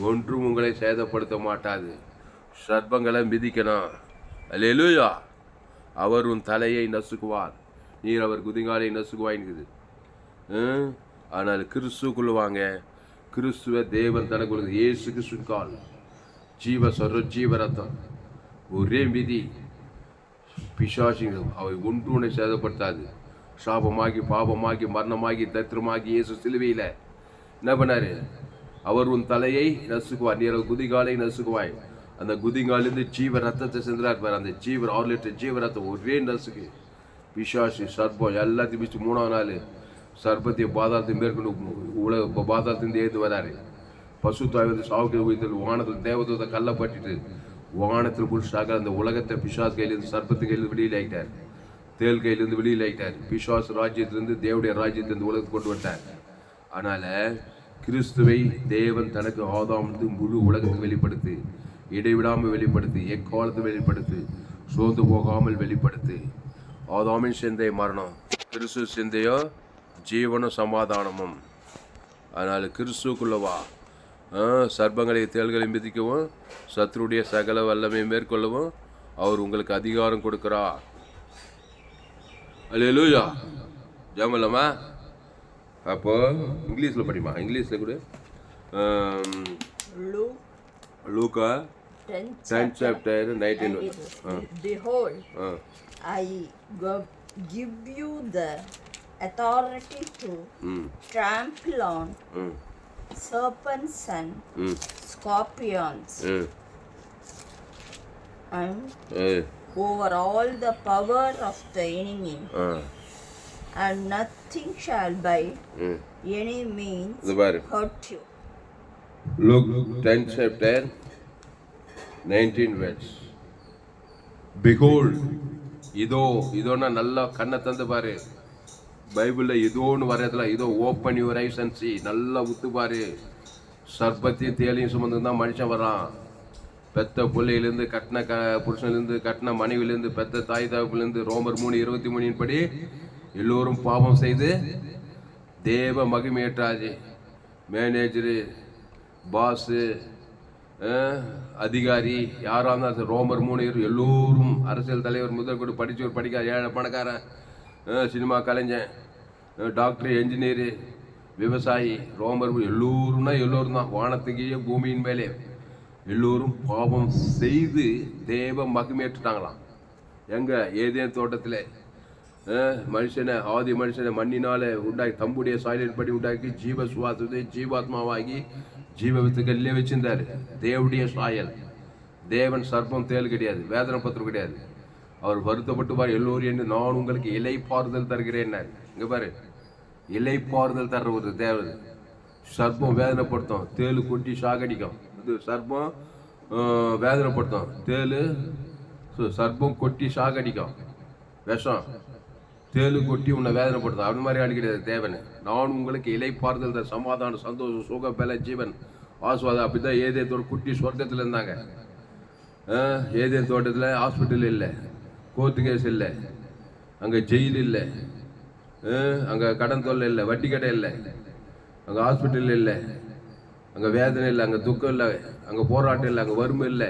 ஒன்றும் உங்களை சேதப்படுத்த மாட்டாது. சர்ப்பங்களை மிதிக்கணும். அல்லேலூயா. அவர் உன் தலையை நசுக்குவார், நீர் அவர் குதிங்காலை நசுக்குவாய்ங்குது. ஆனால் கிறிஸ்துக்குள்ள வாங்க. கிறிஸ்துவ தேவன் தனக்கு கொடுக்குது. இயேசு கிறிஸ்துவின் கால் ஜீவரத்தம் ஒரே விதி. பிசாசிங்கள் அவை ஒன்று உன்னை சேதப்படுத்தாது. சாபமாகி பாபமாகி மரணமாகி தத்திரமாகி இயேசு சிலுவையில் என்ன பண்ணாரு? அவர் உன் தலையை நசுக்குவார், நீ குதிகாலை நசுக்குவாய். அந்த குதிகாலிருந்து ஜீவ ரத்தத்தை செஞ்சுறாரு பாரு. அந்த 6 லிட்டர் ஜீவ ரத்தம் ஒரே நசுக்கு. பிசாசு சர்ப்பம் எல்லாத்தையும் பிடிச்சி 3ஆம் நாள் சர்ப்பத்தையும் பாதாளத்தையும் மேற்கொண்டு பாதாளத்திலிருந்து ஏற்று வராரு. பசுத்தாய் வந்து சாவுக்கு உயிர்த்தல் வானத்தில் தேவதூத கல்லை பட்டிட்டு வானத்தில் புருஷாக அந்த உலகத்தை பிசாஸ் கையிலிருந்து சர்ப்பத்து கையிலிருந்து வெளியில் ஆகிட்டார், தேல் கையிலிருந்து வெளியில் ஆகிட்டார். பிசாஸ் ராஜ்யத்திலிருந்து தேவடைய ராஜ்யத்திலிருந்து உலகத்தை கொண்டு வந்தார். அதனால் கிறிஸ்துவை தேவன் தனக்கு ஆதாம் வந்து முழு உலகத்தை வெளிப்படுத்து, இடைவிடாமல் வெளிப்படுத்து, எக்காலத்தை வெளிப்படுத்து, சோர்ந்து போகாமல் வெளிப்படுத்து. ஆதாமின் சிந்தை மரணம், கிறிஸ்து சிந்தையோ ஜீவனும் சமாதானமும். அதனால் கிறிஸ்துக்குள்ளவா சர்ப்பங்களை தேள்களை மிதிக்கவும் சத்துருடைய சகல வல்லமை மேற்கொள்ளவும் அவர் உங்களுக்கு அதிகாரம் கொடுக்கிறார். அல்லேலூயா. ஜெபம்லாமா? அப்போ இங்கிலீஷில் படிமா, இங்கிலீஷில் கூட லூக்கா 10th chapter 19. Behold, I give you the authority to trample on serpents and scorpions and over all the power of the enemy, and nothing shall by any means hurt you. Luke 10th chapter 19 verse. Behold, இதோன்னா நல்லா கண்ணை தந்து பாரு. பைபிளில் ஏதோ ஒன்று வர்றதுல இதோ open your eyes and see, நல்லா உத்து பாரு. சர்ப்பத்தையும் தேலையும் சுமந்து தான் மனுஷன் வரான். பெத்த பிள்ளையிலேருந்து கட்டின புருஷன்லேருந்து கட்டின மனைவிலேருந்து பெத்த தாய் தகப்புலேருந்து ரோமர் 3:23 படி எல்லோரும் பாவம் செய்து தேவ மகிமையற்றாச்சு. மேனேஜரு, பாஸு, அதிகாரி யாராக இருந்தாலும் ரோமர் 3 எல்லோரும் அரசியல் தலைவர் முதல் கூட படித்தவர் படிக்காத ஏழை பணக்காரன், சினிமா கலைஞன், டாக்டர், என்ஜினியரு, விவசாயி, ரோமர் எல்லோரும்னா எல்லோரும் தான். வானத்துக்கே பூமியின் மேலே எல்லோரும் பாவம் செய்து தேவ மகிமையேற்றுட்டாங்களாம். எங்க ஏதேன் தோட்டத்தில் மனுஷனை ஆதி மனுஷனை மண்ணினால உண்டாக்கி தம்புடைய சாயலின் படி உண்டாக்கி ஜீவ சுவாசத்தை ஜீவாத்மாவாகி ஜீவ வித்துக்கல்லே வச்சிருந்தாரு. தேவடைய சாயல். தேவன் சர்ப்பம் தேல் கிடையாது, வேதனை பத்திரம் கிடையாது. அவர் வருத்தப்பட்டு பாரு எல்லோரும் என்று நான் உங்களுக்கு இலை பாறுதல் தருகிறேன். இங்க பாரு, இலை பாறுதல் தர்ற ஒரு தேவன். சர்ப்பம் வேதனைப்படுத்தும், தேலு கொட்டி சாகடிக்கும். இது சர்ப்பம் வேதனைப்படுத்தும், தேலு சர்ப்பம் கொட்டி சாகடிக்கும். விஷம் தேலு கொட்டி உன்னை வேதனைப்படுத்தும். அது மாதிரி அடிக்கிறது தேவன். நான் உங்களுக்கு இலை பாறுதல் தர சமாதானம், சந்தோஷம், சுக, பல, ஜீவன், ஆசுவாதம். அப்படிதான் ஏதேத்தோட குட்டி சொர்க்கத்தில் இருந்தாங்க. ஏதேன் தோட்டத்தில் ஹாஸ்பிட்டல் இல்லை, கோர்ட்டு கேஸ் இல்லை, அங்கே ஜெயில் இல்லை, அங்கே கடன் தொல்லை இல்லை, வட்டி கடை இல்லை, அங்கே ஹாஸ்பிட்டல் இல்லை, அங்கே வேதனை இல்லை, அங்கே துக்கம் இல்லை, அங்கே போராட்டம் இல்லை, அங்கே வறுமை இல்லை,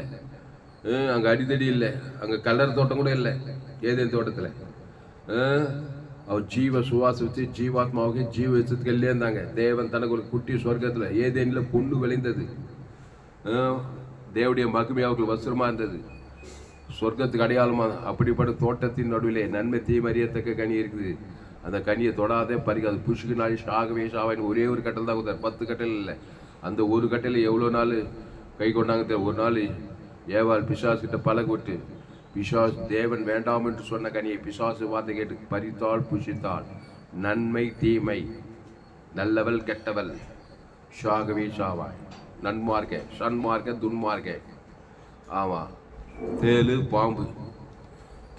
அங்கே அடித்தடி இல்லை, அங்கே கலர் தோட்டம் கூட இல்லை. ஏதேன் தோட்டத்தில் அவர் ஜீவ சுவாசத்து ஜீவாத்மாவுக்கு ஜீவ விசத்துக்கல்லே இருந்தாங்க. தேவன் தனக்கு ஒரு குட்டி சொர்க்கத்தில் ஏதேனில் பொண்ணு விளைந்தது. தேவடைய மகிமை அவர்கள் வசரமா இருந்தது, சொர்க்கத்துக்கு அடையாளமாக. அப்படிப்பட்ட தோட்டத்தின் நடுவிலே நன்மை தீமை அறியத்தக்க கனி இருக்குது. அந்த கனியை தொடாதே பறிக்காது. புஷ்கு நாள் ஷாகவே ஷாவின் ஒரே ஒரு கட்டல் தான் கொடுத்தார், 10 கட்டல் இல்லை. அந்த ஒரு கட்டையில் எவ்வளோ நாள் கை கொண்டாங்க. ஒரு நாள் ஏவாள் பிசாசு கிட்ட பழக விட்டு, பிசாசு தேவன் வேண்டாம் என்று சொன்ன கனியை பிசாசு வார்த்தை கேட்டு பறித்தாள், புஷித்தாள். நன்மை தீமை, நல்லவள் கெட்டவள், ஷாகவே ஷாவாய், நன்மார்க்க சன்மார்க்க துன்மார்க்க. ஆமாம், தேலு பாம்பு,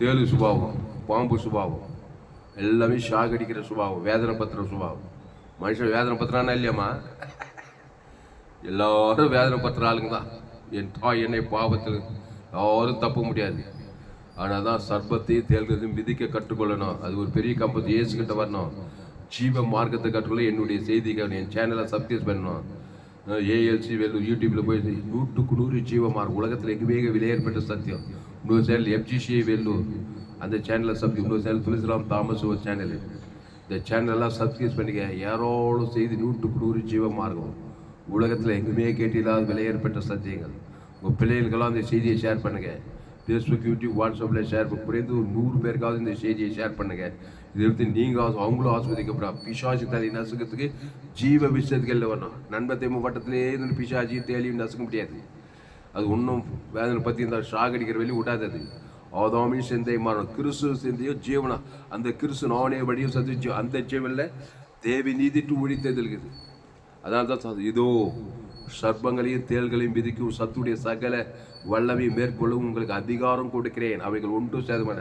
தேலு சுபாவம், பாம்பு சுபாவம், எல்லாமே ஷாகடிக்கிற சுபாவம், வேதனை பத்திர சுபாவம். மனுஷன் வேதனை பத்திரானா இல்லையாம்மா? எல்லாரும் வேதனை பத்திர ஆளுங்க தான். என் தாய் என்னை பாவத்தில் யாரும் தப்ப முடியாது. ஆனால் தான் சர்ப்பத்தையும் தேல்களையும் மிதிக்க கற்றுக்கொள்ளணும். அது ஒரு பெரிய கம்பத்து. இயேசுகிட்ட வரணும், ஜீவ மார்க்கத்தை கற்றுக்கொள்ள என்னுடைய செய்திகள் என் சேனலை சப்ஸ்கிரைப் பண்ணணும். ஏஎல்சி வேலூர் யூடியூப்பில் போய் 100க்கு 100 ஜீவ மார்க், உலகத்தில் எங்குமே விலையேற்பட்ட சத்தியம். இன்னொரு சேனல் எஃப்ஜிசிஐ வேலூர், அந்த சேனலை சப்ஸ்கிரைப். இன்னொரு சேனல் துளசிராம் தாமஸ் ஒரு சேனல். இந்த சேனலெல்லாம் சப்ஸ்கிரைப் பண்ணிக்க. யாரோட செய்தி 100க்கு 100 ஜீவ மார்க்கம், உலகத்தில் எங்குமே கேட்டில்லாத விலையேற்பட்ட சத்தியங்கள். உங்கள் பிள்ளைகளுக்கெல்லாம் அந்த செய்தியை ஷேர் பண்ணுங்கள். ஃபேஸ்புக், யூடியூப், வாட்ஸ்அப்பில் ஷேர் பண்ண. குறைந்து ஒரு 100 பேருக்காவது இந்த செய்தியை ஷேர் பண்ணுங்கள். இதை எடுத்து நீங்கள் அவங்களும் ஆஸ்வதிக்கப்படா. பிசாசு தலை நசுக்கிறதுக்கு ஜீவ விஷயத்துக்கு வரணும். நண்பத்தை வட்டத்திலே இந்த பிசாஜி தேலியும் நசுக்க முடியாது. அது ஒன்றும் வேதனை பற்றி இருந்தால் ஷாகடிக்கிற வெளியே விடாதது. ஆதாமின் சிந்தை மாறணும், கிறிஸ்துவ சிந்தையோ ஜீவனா. அந்த கிறிஸ்து நானே வழியும் சந்திச்சு அந்த ஜீவனில் தேவி நீதிட்டு ஒழித்தது இருக்குது. அதான் தான் இதோ சர்ப்பங்களையும் தேள்களையும் விதிக்கும் சத்துடைய சகல வல்லமையை மேற்கொள்ளும் உங்களுக்கு அதிகாரம் கொடுக்கிறேன். அவைகள் ஒன்றும் சேதமான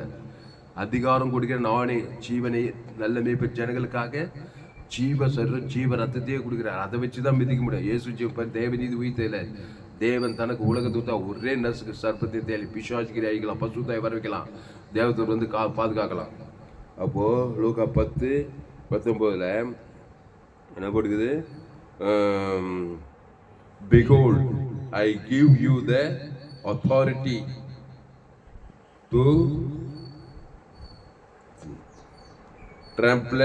அதிகாரம் கொடுக்கிறேன். நானே ஜீவனை நல்ல மேய்ப்பு ஜனங்களுக்காக ஜீவ சரீரம் ஜீவ ரத்தத்தையே கொடுக்குறார். அதை வச்சு தான் மிதிக்க முடியும். இயேசு ஜீவன் தேவநீதி உயிர்த்ததில்லை. தேவன் தனக்கு உலகத்தை ஒரே நர்ஸுக்கு சர்ப்பத்தை தேடி பிசாசுக்கு அழிக்கலாம், பசுத்தாய் வர வைக்கலாம், தேவத்தூர் வந்து பாதுகாக்கலாம். அப்போது லூக்கா 10:19 என்ன கொடுக்குது? Behold, I give you the authority to trample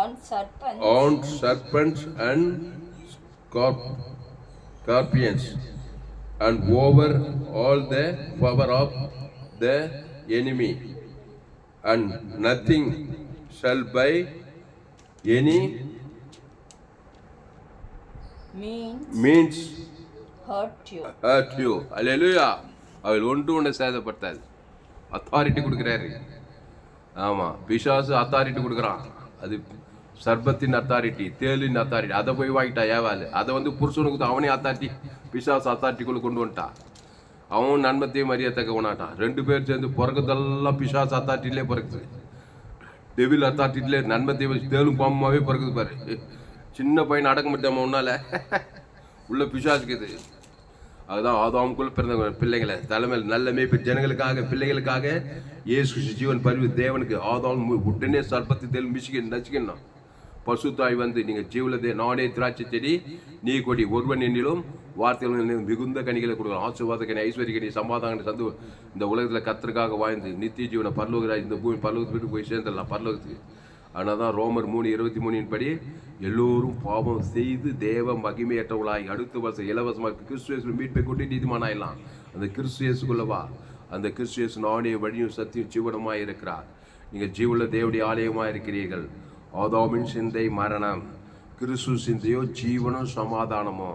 on serpents and scorpions and over all the power of the enemy, and nothing shall by any means hurt you. Hallelujah. அவள் ஒன்று சேதப்படுத்தாது. அத்தாரிட்டி கொடுக்குறாரு. ஆமாம், பிசாசு அத்தாரிட்டி கொடுக்குறான். அது சர்பத்தின் authority, தேலின் authority. அதை போய் வாங்கிட்டா ஏவாள். அதை வந்து புருஷனுக்கு அவனே அத்தாரிட்டி, பிசாசு அத்தாரிட்டிக்குள்ளே கொண்டு வந்துட்டான். அவன் நன்மத்தையும் அறியத்தக்கவனாட்டான். 2 பேர் சேர்ந்து பிறகுதெல்லாம் பிசாசு அத்தாட்டிலே பிறக்குது. டெவில் அத்தாட்டிலே நன்மத்தையும் தேலும் பாம்பமாவே பிறகுது பாரு. சின்ன பையன் அடக்க முடியாம உன்னால உள்ள பிசாசுக்குது. அதுதான் ஆதாமுக்குள்ள பிறந்த பிள்ளைங்களை தலைமையில் நல்ல மேய்ப்பு ஜனங்களுக்காக பிள்ளைகளுக்காக இயேசு ஜீவன் பரிவு தேவனுக்கு ஆதாம் உடனே சர்பத்தை தேல் மிசிக்க நச்சுக்கணும். பசுத்தாய் வந்து நீங்கள் ஜீவலதே நானே திராட்சை செடி நீ கொடி ஒருவன் என்னிலும் வார்த்தைகள் மிகுந்த கனிகளை கொடுக்கலாம். ஆசீர்வாத கனி, ஐஸ்வர்ய கனி, சமாதான சந்து இந்த உலகத்தில் கத்தருக்காக வாழ்ந்து நித்திய ஜீவனை பரலோகராய் இந்த பூமி பரலோகத்துக்கு போய் சேர்ந்துடலாம் பரலோகத்துக்கு. ஆனால் தான் ரோமர் 3:23 படி எல்லோரும் பாவம் செய்து தேவ மகிமையற்றவளாய் அடுத்த வருஷம் இலவசமாக கிறிஸ்துவேசு மீட்பை கொண்டு நீதிமானாயிடலாம். அந்த கிறிஸ்துவேசுக்குள்ளவா, அந்த கிறிஸ்துவேசு நானே வழியும் சத்தியும் ஜீவனமாக இருக்கிறார். நீங்கள் ஜீவுள்ள தேவடைய ஆலயமாக இருக்கிறீர்கள். ஆதாமின் சிந்தை மரணம், கிறிஸ்து சிந்தையோ ஜீவனும் சமாதானமோ.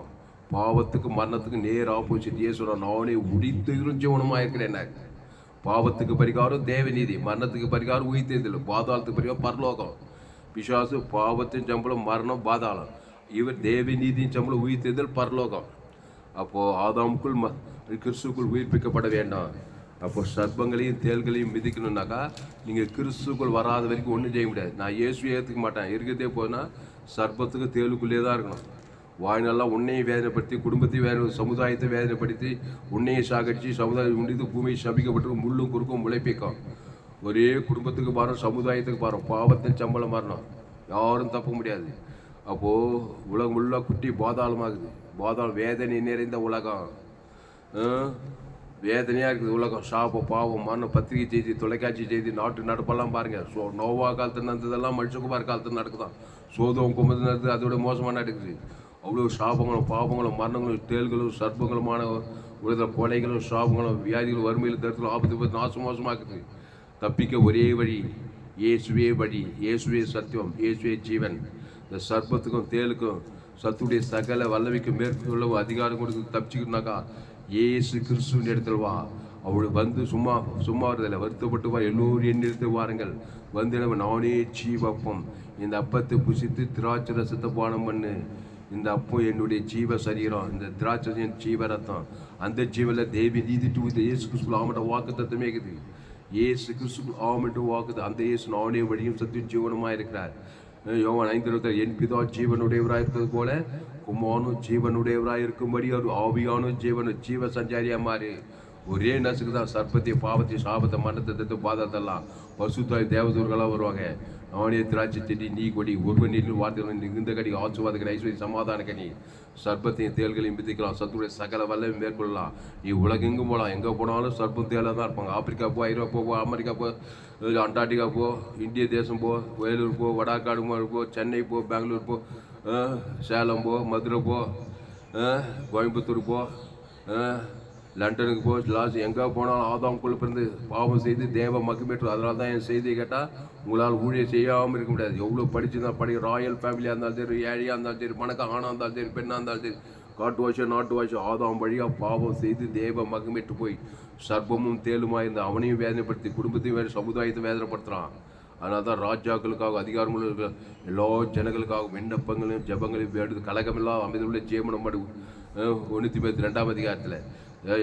பாவத்துக்கு மரணத்துக்கு நேர் ஆப்போசிட். இயேசு நானே உடித்தும் ஜீவனமாக இருக்கிறேன். பாவத்துக்கு பரிகாரம் தேவநீதி, மரணத்துக்கு பரிகாரம் உயிர்த்தெழுதல், பாதாளத்துக்கு பரிகாரம் பரலோகம். பிசாசு பாவத்தின் சம்பளம் மரணம் பாதாளம், இவர் தேவநீதியின் சம்பளம் உயிர்த்தெழுதல் பரலோகம். அப்போது ஆதாமுக்குள் கிறிஸ்துக்குள் உயிர்ப்பிக்கப்பட வேண்டாம். அப்போ சர்ப்பங்களையும் தேள்களையும் மிதிக்கணுன்னாக்கா நீங்கள் கிறிஸ்துக்குள் வராத வரைக்கும் ஒன்றும் செய்ய முடியாது. நான் இயேசுவை ஏற்றுக்க மாட்டேன், இருக்கிறதே போனால் சர்ப்பத்துக்கு தேளுக்குள்ளே தான் இருக்கணும். வாய்நாளெலாம் உன்னையும் வேதனைப்படுத்தி, குடும்பத்தையும் வேதனை, சமுதாயத்தை வேதனைப்படுத்தி, உன்னையும் சாகடித்து சமுதாயம் முடிந்து பூமியை சபிக்கப்பட்டு முள்ளும் குறுக்கும் முளைப்பிக்கும். ஒரே குடும்பத்துக்கு பாரம், சமுதாயத்துக்கு பாரம், பாவத்தின் சம்பளம் வரணும். யாரும் தப்ப முடியாது. அப்போது உலகம் உள்ள குட்டி பாதாளமாகுது. பாதாளம் வேதனை நிறைந்த உலகம், வேதனையாக இருக்குது உலகம். சாபம், பாவம், மரணம், பத்திரிகை செய்தி, தொலைக்காட்சி செய்தி, நாட்டு நடப்பெல்லாம் பாருங்கள். நோவா காலத்தில் நடந்ததெல்லாம் மனுஷகுமார் காலத்தில் நடக்குதான். சோதம் கும்பத்தில் நடக்குது, அதோட மோசமாக நடக்குது. அவ்வளோ சாபங்களும் பாவங்களும் மரணங்களும் தேள்களும் சர்ப்பங்களுமான உலக கொலைகளும் சாபங்களும் வியாதிகளும் வறுமையில் தருத்தலும் ஆபத்து நாசமோசமாக்குது. தப்பிக்க ஒரே வழி இயேசுவே வழி, இயேசுவே சத்தியம், இயேசுவே ஜீவன். இந்த சர்ப்பத்துக்கும் தேளுக்கும் சத்துடைய சகல வல்லமைக்கும் மேற்கொள்ள அதிகாரம் கொடுத்து தப்பிச்சுக்கிட்டாக்கா இயேசு கிறிஸ்துவின் இடத்துல வா. அவள் வந்து சும்மா வருதில்லை, வருத்தப்பட்டு வா. எல்லோரும் எண்ணிருத்து வாருங்கள் வந்து நானே ஜீவப்பம். இந்த அப்பத்தை புசித்து திராட்சை ரசத்தை பானம் பண்ணு. இந்த அப்போ என்னுடைய ஜீவ சரீரம், இந்த திராட்சை ஜீவ ரத்தம். அந்த ஜீவனில் தேவி நீதி தூது இயேசு கிறிஸ்து ஆமட்ட வாக்கு தத்துவமே இருக்குது. இயேசு கிறிஸ்து ஆமட்டு வாக்குது. அந்த இயேசு நானே வழியும் சத்தியும் ஜீவனமாக இருக்கிறார். யோவான் 5:20 என் பிதா ஜீவனுடையவராக இருக்கிறது போல குமாரனும் ஜீவனுடையவராக இருக்கும்படி அவர் ஆவியானும் ஜீவ சஞ்சாரியாக மாறி ஒரே நசுக்கு தான் சர்ப்பத்தை பாவத்தை சாபத்தை மரணத்தை பாதத்தெல்லாம் பசுத்தாய் தேவதூர்களாக வருவாங்க. நானே திராட்சை செடி நீ கொடி ஒருவன் நீரில் வார்த்தைகள் இந்த கடி ஆசுவாதகன் ஐஸ்வர்ய சமாதான கனி. சர்ப்பத்தையும் தேள்களையும் மிதிக்கலாம், சத்துடைய சகல வல்லையும் மேற்கொள்ளலாம். நீ உலகெங்கும் போகலாம், எங்கே போனாலும் சர்ப்பம் தேலாக தான் இருப்பாங்க. ஆப்பிரிக்கா போ, ஐரோப்பா போ, அமெரிக்கா போ, அண்டார்டிகா போ, இந்திய தேசம் போ, வேலூர் போ, வடாக்காடு போ, சென்னை போ, பெங்களூர் போ, சேலம் போ, மதுரை போ, கோயம்புத்தூர் போ, லண்டனுக்கு போ, லாஸ் எங்கே போனாலும் ஆதாமுக்குள்ள பிறந்து பாவம் செய்து தேவ மகிமேற்று. அதனால தான் என் செய்தியை கேட்டால் உங்களால் ஊழியம் செய்யாமல் இருக்க முடியாது. எவ்வளோ படிச்சுதான் ராயல் ஃபேமிலியாக இருந்தாலும் சரி, ஏழையாக இருந்தாலும் சரி, பணக்காக ஆணாக இருந்தாலும் சரி, பெண்ணாக இருந்தாலும் சரி, காட்டு வாய்ச்சோ நாட்டு வாய்ச்சோ ஆதாம் வழியாக பாவம் செய்து தேவ மகிமேற்று போய் சர்ப்பமும் தேலுமாக இருந்து அவனையும் வேதனைப்படுத்தி குடும்பத்தையும் சமுதாயத்தை வேதனைப்படுத்துகிறான். அதனால தான் ராஜாக்களுக்காக அதிகாரங்களும் இருக்கிற எல்லா ஜனங்களுக்காக விண்ணப்பங்களையும் ஜபங்களையும் வேடுது கலகமெல்லாம் அமைதியுள்ள ஜீவனம் படு 1:2 அதிகாரத்தில்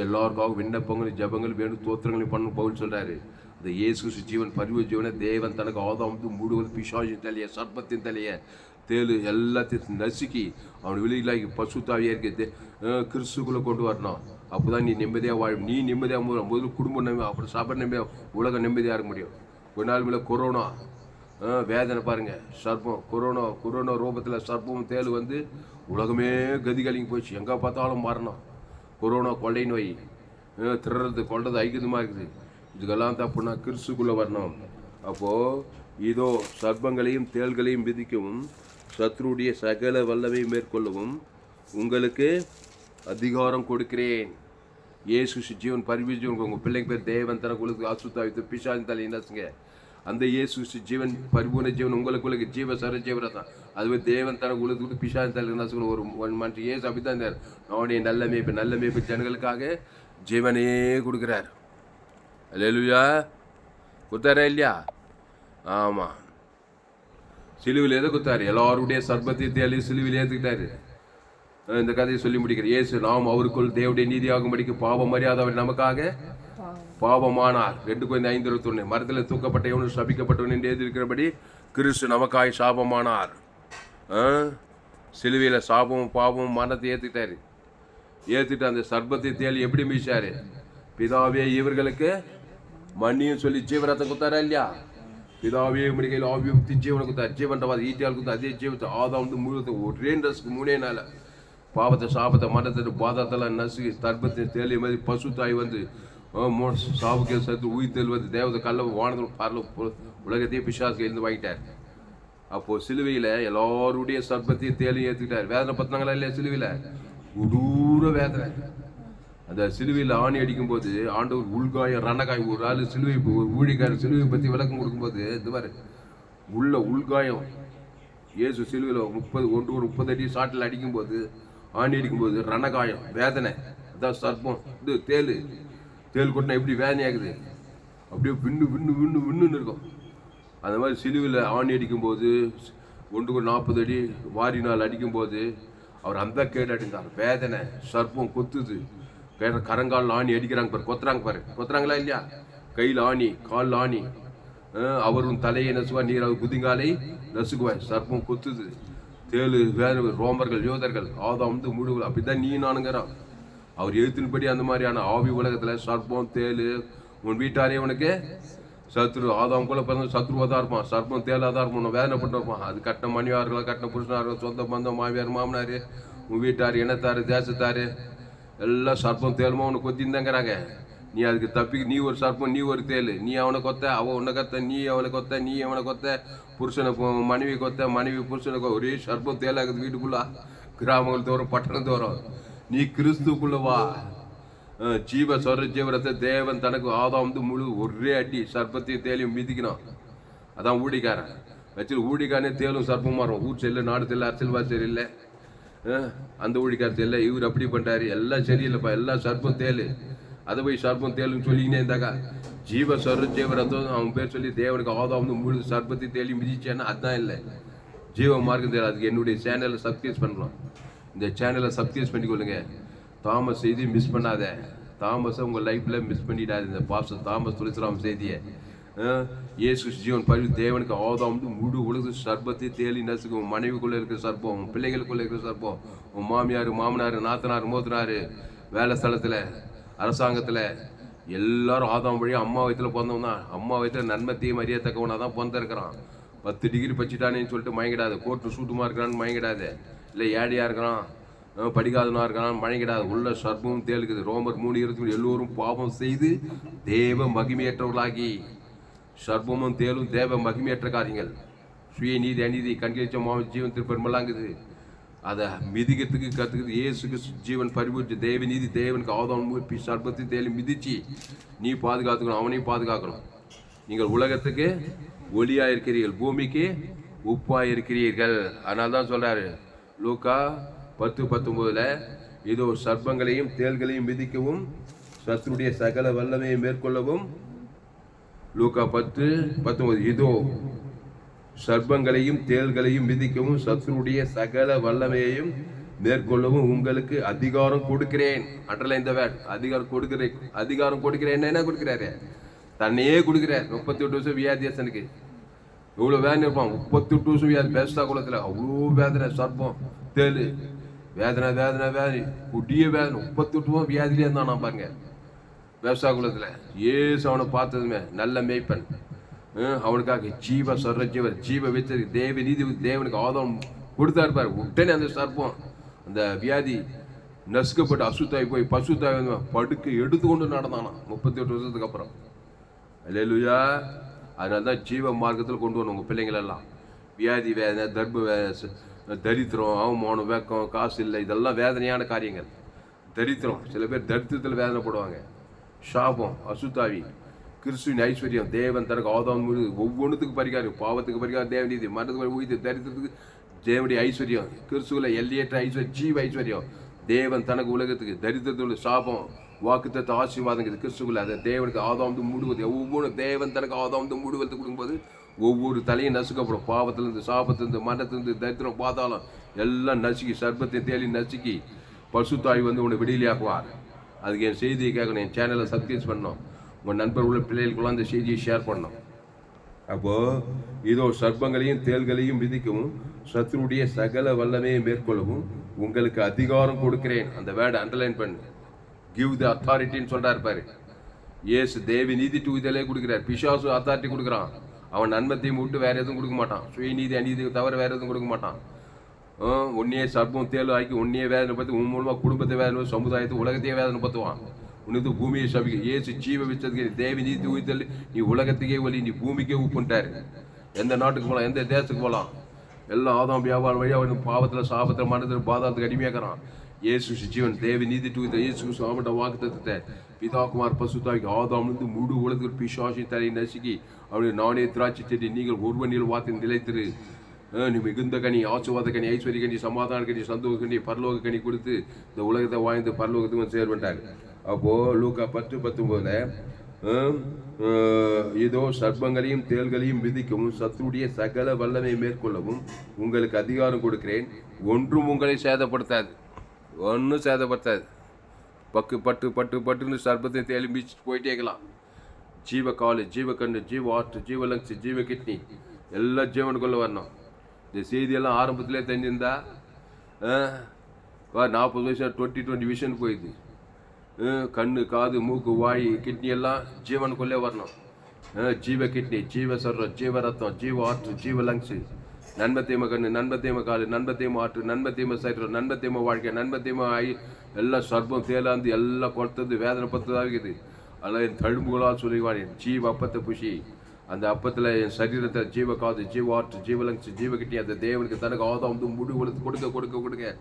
எல்லாருக்காக விண்ணப்பங்களும் ஜபங்களும் வேணும் தோத்திரங்களையும் பண்ணணும் பவுல் சொல்கிறாரு. அந்த இயேசு ஜீவன் பரிவு ஜீவனை தேவன் தனக்கு ஆதாமுக்கு மூடுவது பிசாசின் தலையை சர்ப்பத்தின் தலையை தேலு எல்லாத்தையும் நசுக்கி அவன் வெளியிலாகி பசுத்தாவியாக இருக்கிறது கிறிஸ்துக்குள்ளே கொண்டு வரணும். அப்போ தான் நீ நிம்மதியாக வாழும். நீ நிம்மதியாக முதல்ல குடும்பம் நிம்மதி, அப்புறம் சபை நிம்மதியாக உலகம் நிம்மதியாக இருக்க முடியும். ஒரு நாள் மேலே கொரோனா வேதனை பாருங்கள். சர்ப்பம் கொரோனா ரூபத்தில் சர்ப்பம் தேல் வந்து உலகமே கதிகலிங்க போச்சு. எங்கே பார்த்தாலும் மரணம். கொரோனா கொள்ளை நோய், திறது கொள்றது ஐக்கியமாக இருக்குது. இதுக்கெல்லாம் தப்புனா கிறிஸ்துக்குள்ளே வரணும். அப்போது இதோ சர்ப்பங்களையும் தேள்களையும் விதிக்கவும் சத்ருடைய சகல வல்லமை மேற்கொள்ளவும் உங்களுக்கு அதிகாரம் கொடுக்கிறேன். இயேசு ஜீவன் பரிவிஜீவன் உங்கள் பிள்ளைங்க பேர் தேவன் தனக்கு அசுத்தாவித்து பிசாசின் தலை என்னச்சுங்க. அந்த இயேசு ஜீவன் பரிபூர்ண ஜீவன் உங்களுக்கு ஜீவ சர ஜீவரத்தான். அதுவே தேவன் தனக்கு உலகத்துக்கு பிசாசின் தலை என்ன ஒரு மனுஷன் இயேசு அப்படித்தான் இருந்தார். அவனுடைய நல்ல மேய்ப்பு ஜனங்களுக்காக ஜீவனே கொடுக்குறார். அல்லேலூயா. கொடுத்தாரா இல்லையா? ஆமாம். சிலுவில் எதை கொடுத்தாரு? எல்லாருடைய சர்பத்தை தேலி சிலுவில் ஏற்றுக்கிட்டாரு. இந்த கதையை சொல்லி முடிக்கிறேன். இயேசு நாம் அவருக்குள் தேவனுடைய நீதியாகும்படிக்கு பாவம் அறியாத அவர் நமக்காக பாவமானார். 2 Corinthians 5:21. மரத்தில் தூக்கப்பட்ட எவனும் சபிக்கப்பட்டவன் என்று எழுதியிருக்கிறபடி கிறிஸ்து நமக்காய் சாபமானார். சிலுவையில் சாபமும் பாவமும் மரணத்தை ஏற்றுட்டு அந்த சர்பத்தை தேடி எப்படி மீசாரு? பிதாவே இவர்களுக்கு மண்ணியும் சொல்லி ஜீவரத்தை கொடுத்தாரா இல்லையா? பிதாவே முடிக்கையில் ஆவியும் ஜீவனை கொடுத்தாரு. ஜீவன்டவாது ஈட்டியால் கொடுத்தா அதே ஜீவத்தை ஆதாம் முழுவதும் ஒரே ரசுக்கு 3 நாள் பாவத்தை சாபத்தை மரணத்தை பாதத்தெல்லாம் நசுக்கி தர்பத்தை தேலி மாதிரி பசு தாய் வந்து சாவுக்கே சேர்த்து உயிர்த்தல் வந்து தேவதை கல்ல வானத்தில் பரல உலகத்தையே பிசாசுக்கு எழுந்து வாங்கிட்டார். அப்போது சிலுவையில் எல்லாருடைய சர்பத்தையும் தேலையும் ஏற்றுக்கிட்டார். வேதனை பத்தினாங்களா இல்லையா? சிலுவையில் கொடூர வேதனை. அந்த சிலுவையில் ஆணி அடிக்கும்போது ஆண்டவர் உள்காயம் ரணகாயம் ஒரு ஆள் சிலுவை ஒரு ஊழிக்காரர் சிலுவை பற்றி விளக்கம் கொடுக்கும்போது இந்த மாதிரி உள்காயம் இயேசு சிலுவையில் 30 அடி சாட்டில் அடிக்கும்போது ஆணி அடிக்கும்போது ரணகாயம் வேதனை. அதான் சர்ப்பம் இது தேல் கொட்டினா எப்படி வேதனையாகுது? அப்படியே விண்ணுன்னு இருக்கும். அந்த மாதிரி சிலுவையில் ஆணி அடிக்கும்போது 40 அடி வாரினால் அடிக்கும்போது அவர் அந்த கேடு அடிந்தார். வேதனை சர்ப்பம் கொத்துது. கரங்கால் ஆணி அடிக்கிறாங்க பாரு, கொத்துறாங்களா இல்லையா? கையில் ஆணி காலில் ஆணி. அவரும் தலையை நசுக்குவார், நீர் அவர் குதிங்காலை நசுக்குவார். சர்ப்பம் கொத்துது. தேலு வேதனை ரோமர்கள் யோதர்கள் ஆதாம் முழுவதும் அப்படிதான் நீ நானுங்கிறான். அவர் எழுத்தின்படி அந்த மாதிரியான ஆவி உலகத்தில் சர்ப்பம் தேலு உன் வீட்டாரே உனக்கு சத்ரு. ஆதாம் கூட பிறந்த சத்ருவாக தான் இருப்பான். சர்ப்பம் தேலாக தான் இருப்பான். வேதனைப்பட்டு இருப்பான். அது கட்டின மனைவியார்களா கட்டின புருஷனார்கள் சொந்த பந்தம் மாமியார் மாமனார் உன் வீட்டார் இனத்தார் தேசத்தார் எல்லாம் சர்ப்பம் தேலுமா உனக்கு கொத்திருந்தாங்கிறாங்க. நீ அதுக்கு தப்பிக்கு நீ ஒரு சர்ப்பம் நீ ஒரு தேல். நீ அவனை கொத்த அவன் உன்னை கொத்த நீ அவனை கொத்த நீ அவனை கொத்த புருஷனை மனைவி கொத்த மனைவி புருஷனை ஒரே சர்ப்பம் தேலாகுது வீட்டுக்குள்ளா கிராமங்கள் தோறும் பட்டணம் தோறும். நீ கிறிஸ்துக்குள்ள வா. ஜீவரத்தை தேவன் தனக்கு ஆதாம் முழு ஒரே அடி சர்ப்பத்தையும் தேலையும் மிதிக்கணும். அதான் ஊழிக்காரன் வச்சு ஊழிக்காரனே தேலும் சர்ப்பம் மாறும். ஊர் செல்ல நாடு செல்ல அரசியல்வாதி இல்லை. அந்த ஊழிக்கார செல்ல இவர் அப்படி பண்ணிட்டாரு. எல்லாம் சரியில்லைப்பா, எல்லாம் சர்ப்பம் தேலு. அதை போய் சர்ப்பம் தேலுன்னு சொல்லிக்கினே இருந்தாக்கா ஜீவரத்தம் அவன் பேர் சொல்லி தேவனுக்கு ஆதாம் முழு சர்ப்பத்தை தேலி மிதிச்சேன்னா அதுதான் இல்லை ஜீவ மார்க்கம் தேவை. அதுக்கு என்னுடைய சேனலை சப்ஸ்கிரைப் பண்ணலாம். இந்த சேனலை சப்ஸ்கிரைப் பண்ணிக்கொள்ளுங்க. தாமஸ் செய்தி மிஸ் பண்ணாத. தாமஸை உங்கள் லைஃப்பில் மிஸ் பண்ணிடாது. இந்த பாஸ்டர் தாமஸ் துளசிராம் செய்தியை இயேசு ஜீவன் பரிவு தேவனுக்கு ஆதாம் முழு உலக சர்ப்பத்தை தேலி நசுக்கும். உன் மனைவிக்குள்ளே இருக்கிற சர்ப்பம், உன் பிள்ளைகளுக்குள்ளே இருக்கிற சர்ப்பம், உன் மாமியார் மாமனார் நாத்தனார் மோத்தனார் வேலை ஸ்தலத்தில் அரசாங்கத்தில் எல்லாரும் ஆதாம் வழியாக அம்மா வயத்தில் பிறந்தவன் தான். அம்மா வயத்தில் நன்மத்தையும் அறியத்தக்கவனாக தான் பிறந்திருக்கிறான். 10 டிகிரி படிச்சுட்டானேன்னு சொல்லிட்டு மயங்கிடாது. கோர்ட்டு சூட்டுமா இருக்கிறான்னு மயங்கிடாது. இல்லை ஏடியாக இருக்கிறான் படிக்காதனா இருக்கிறான் மயங்கிடாது. உள்ள சர்ப்பமும் தேலுக்குது. ரோமர் 3:20 எல்லோரும் பாவம் செய்து தேவ மகிமையற்றவர்களாகி. சர்ப்பமும் தேலும் தேவ மகிமையற்ற காரியங்கள். சுய நீதி அநீதி கண்களிச்ச ஜீவன் திருப்பெருமலாங்குது. அதை மிதிக்கிறதுக்கு கற்றுக்குது. இயேசுக்கு ஜீவன் பரிபூர்த்தி தேவ நீதி தேவனுக்கு ஆதாம் சர்ப்பத்தை தேலும் மிதிச்சு நீ பாதுகாத்துக்கணும், அவனையும் பாதுகாக்கணும். நீங்கள் உலகத்துக்கு ஒளியாக இருக்கிறீர்கள், பூமிக்கு உப்பாக இருக்கிறீர்கள். அதனால தான் சொல்கிறாரு லூக்கா 10:19 இதோ சர்ப்பங்களையும் தேள்களையும் மிதிக்கவும் சத்துருடைய சகல வல்லமையை மேற்கொள்ளவும். லூக்கா 10:19 இதோ சர்ப்பங்களையும் தேள்களையும் மிதிக்கவும் சத்துருடைய சகல வல்லமையையும் மேற்கொள்ளவும் உங்களுக்கு அதிகாரம் கொடுக்கிறேன். அன்றல இந்த வேட் அதிகாரம் கொடுக்கிறேன். என்ன கொடுக்கிறாரு? தன்னையே கொடுக்கிறார். 38 வருஷம் வியாதியசனுக்கு எவ்வளோ வேதனை இருப்பான். 38 வருஷம் வியாதி பேஸ்டா குளத்தில் அவ்வளோ வேதனை. சர்ப்பம் தேலு வேதனை கொடிய வேதனை. 38 வருஷம் வியாதிலே இருந்தான். நான் பாருங்க பேஸ்டா குளத்தில் ஏசு அவனை பார்த்ததுமே நல்ல மேய்ப்பன். அவனுக்காக ஜீவ வச்சது தேவ நீதி தேவனுக்கு ஆதாம் கொடுத்தா இருப்பார். உடனே அந்த சர்ப்பம் அந்த வியாதி நசுக்கப்பட்டு அசுத்தாய் போய் பசுத்தாய் படுக்க எடுத்துக்கொண்டு நடந்தானா 38 வருஷத்துக்கு அப்புறம். அல்லேலூயா. அதனால தான் ஜீவ மார்க்கத்தில் கொண்டு வரணும் உங்கள் பிள்ளைங்களெல்லாம். வியாதி வேதனை தரித்திரம் அவமானம் வேக்கம் காசு இல்லை இதெல்லாம் வேதனையான காரியங்கள். தரித்திரம் சில பேர் தரித்திரத்தில் வேதனைப்படுவாங்க. சாபம் அசுத்தாவி கிறிஸ்துவின் ஐஸ்வர்யம் தேவன் தனக்கு ஆதாம் முழு ஒவ்வொன்றுத்துக்கு பரிகாரம். பாவத்துக்கு பரிகாரம் தேவ நீதி, மரணத்துக்கு உயிர், தரித்திரத்துக்கு தேவனுடைய ஐஸ்வர்யம். கிறிஸ்துவில் எல்லையற்ற ஐஸ்வர்யம் ஜீவ ஐஸ்வர்யம். தேவன் தனக்கு உலகத்துக்கு தரித்திரத்துள்ள சாபம் வாக்குத்தத்த ஆசீர்வாதங்கிறது கிறிஸ்துவில். அதை தேவனுக்கு ஆதாம் முழுவது ஒவ்வொன்று தேவன் தனக்கு ஆதாம் முழுவதுக்கு கொடுக்கும்போது ஒவ்வொரு தலையும் நசுக்கப்படும். பாவத்திலிருந்து, சாபத்திலிருந்து, மரணத்திலிருந்து, தரித்திரம், பாதாளம் எல்லாம் நசுக்கி, சர்ப்பத்தை தேடி நசுக்கி பசுத்தாய் வந்து உன்னை விடுதலையாக்குவார். அதுக்கு என் செய்தியை கேட்கணும், என் சேனலை சப்ஸ்கிரைப் பண்ணணும், உங்கள் நண்பர் உள்ள பிள்ளைகளுக்குலாம் அந்த செய்தியை ஷேர் பண்ணணும். அப்போது இதோ சர்ப்பங்களையும் தேள்களையும் விதிக்கவும் சத்துருடைய சகல வல்லமையை மேற்கொள்ளவும் உங்களுக்கு அதிகாரம் கொடுக்கிறேன். அந்த வேர்டை அண்டர்லைன் பண்ணு. கிவ் தி அத்தாரிட்டின்னு சொல்கிறார் பாரு. ஏசு தேவி நீதி தூதலே கொடுக்குறார். பிசாசு அத்தாரிட்டி கொடுக்குறான். அவன் நன்மத்தையும் விட்டு வேறு எதுவும் கொடுக்க மாட்டான். சுயநீதி அநீதி தவிர வேறு எதுவும் கொடுக்க மாட்டான். உன்னையே சர்ப்பம் தேல் ஆக்கி உன்னையே வேதனை பற்றி உன் மூலமாக குடும்பத்தை வேதனை, சமுதாயத்தை, உலகத்தையே வேதனை பற்றுவான். உனக்கு பூமியை சபிக்க ஏசு ஜீவ வச்சதுக்கு தேவி நீதி உயிர்த்தல். நீ உலகத்துக்கே வழி, நீ பூமிக்கே உப்புன்ட்டாரு. எந்த நாட்டுக்கு போகலாம், எந்த தேசத்துக்கு போகலாம், எல்லாம் ஆதாம் வியாபாரம் வழியாக பாவத்தில், சாபத்தில், மனத்தில், பாதாளத்துக்கு அடிமையாக்குறான். இயேசு ஜீவன் தேவி நீதி தூய்த்த இயேசு சாப்பிட்ட வாக்கு தத்துவத்தை பிதாகுமார் பசுத்தாய்க்கு ஆதாம்லேருந்து முழு உலகத்தில் பிசாசி தலையை நசுக்கி அவருடைய நானே திராட்சை செடி நீங்கள் ஒருவனில் வார்த்தை நிலைத்திரு. நீ மிகுந்த கனி, ஆசுவாத கனி, ஐஸ்வர்ய கனி, சமாதான கனி, சந்தோக கனி, பரலோக கனி கொடுத்து இந்த உலகத்தை வாழ்ந்து பரலோகத்துக்கு சேர்வன்ட்டார். அப்போது லூக்கா 10:19 இதோ சர்ப்பங்களையும் தேள்களையும் விதிக்கவும் சத்துருடைய சகல வல்லமை மேற்கொள்ளவும் உங்களுக்கு அதிகாரம் கொடுக்கிறேன். ஒன்றும் உங்களை சேதப்படுத்தாது. ஒன்றும் சேதப்படுத்தாது. பட்டுன்னு சர்ப்பத்தை தேலி மீச்சிட்டு போயிட்டே இருக்கலாம். ஜீவ காலு, ஜீவ கண்ணு, ஜீவ ஆற்று, ஜீவ லங்ஸ், ஜீவ கிட்னி எல்லாம் ஜீவனுக்குள்ளே வரணும். இந்த செய்தியெல்லாம் ஆரம்பத்திலே தெரிஞ்சிருந்தா 40 வயசு 20 விஷன் போயிடுது. கண்ணு, காது, மூக்கு, வாய், கிட்னி எல்லாம் ஜீவனுக்குள்ளே வரணும். ஜீவ கிட்னி, ஜீவ சர்ரம், ஜீவ ரத்தம், ஜீவ ஆற்று, ஜீவ லங்ஸு, நன்மத்தேம கண்ணு, நன்மத்தேம காலு, நன்மத்தேம ஆற்று, நன்மத்தேம சைரம், நன்மத்தேம வாழ்க்கை, நன்மத்தேம ஆகி எல்லாம் சர்ப்பம் தேலாந்து எல்லாம் கொடுத்தது வேதனை பத்ததாக இருக்குது. அதில் என் தழும்புகளால் சொல்லிவான் என் ஜீவ அப்பத்தை புஷி. அந்த அப்பத்தில் என் சரீரத்தை ஜீவ காது, ஜீவ ஆற்று, ஜீவ லங்ஸ், ஜீவ கிட்னி அந்த தேவனுக்கு தனக்கு ஆதாம் வந்து முடி கொடுக்க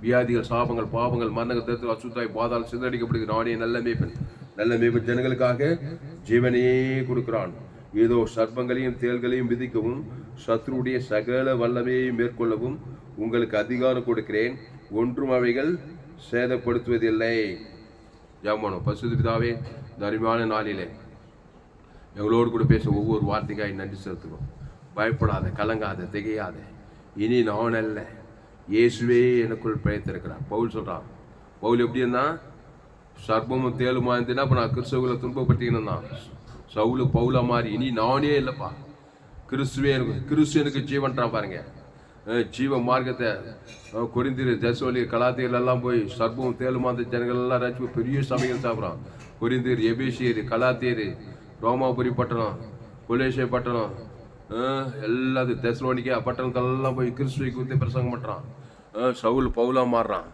வியாதிகள், சாபங்கள், பாவங்கள், மரணங்கள், தரித்திரம், அசுத்தாய், பாதாளம் சிதறடிக்கப்படுகிறது. நானே நல்ல மேய்ப்பன் ஜனங்களுக்காக ஜீவனையே கொடுக்கிறான். ஏதோ சர்ப்பங்களையும் தேள்களையும் விதிக்கவும் சத்ருடைய சகல வல்லமையை மேற்கொள்ளவும் உங்களுக்கு அதிகாரம் கொடுக்கிறேன். ஒன்றும் அவைகள் சேதப்படுத்துவதில்லை. ஜாமானோ பசுது பிதாவே, இந்த அருமையான நாளிலே எங்களோடு கூட பேச ஒவ்வொரு வார்த்தைக்காய் நன்றி செலுத்துவோம். பயப்படாத, கலங்காத, திகையாத. இனி நான் அல்ல, இயேசுவே எனக்குள் பிழைத்திருக்கிறார். பவுல் சொல்கிறான். பவுல் எப்படி இருந்தான்? சர்ப்பமும் தேலுமா இருந்ததுன்னா அப்போ நான் கிறிஸ்துவங்களை துன்பப்பட்டீங்கன்னா சவுலு பவுலா மாறி இனி நானே இல்லைப்பா, கிறிஸ்துவே எனக்கு ஜீவன்றான் பாருங்க. ஜீவ மார்க்கத்தை கொரிந்தியர், ஜெசோலி, கலாத்தியர்லாம் போய் சர்ப்பம் தேலுமா அந்த ஜனங்கள் எல்லாம் ராஜ்யம் பெரிய சமையல் சாப்பிட்றான். கொரிந்தியர், எபேசியர், கலாத்தியர், ரோமாபுரி பட்டணம், கொலேசிய பட்டணம், எல்லாத்தையும் தெசலோனிக்கா பட்டணத்தெல்லாம் போய் கிறிஸ்துவை குறித்து பிரசங்கம் பண்ணுறான். சவுல் பவுலா மாறுறான்.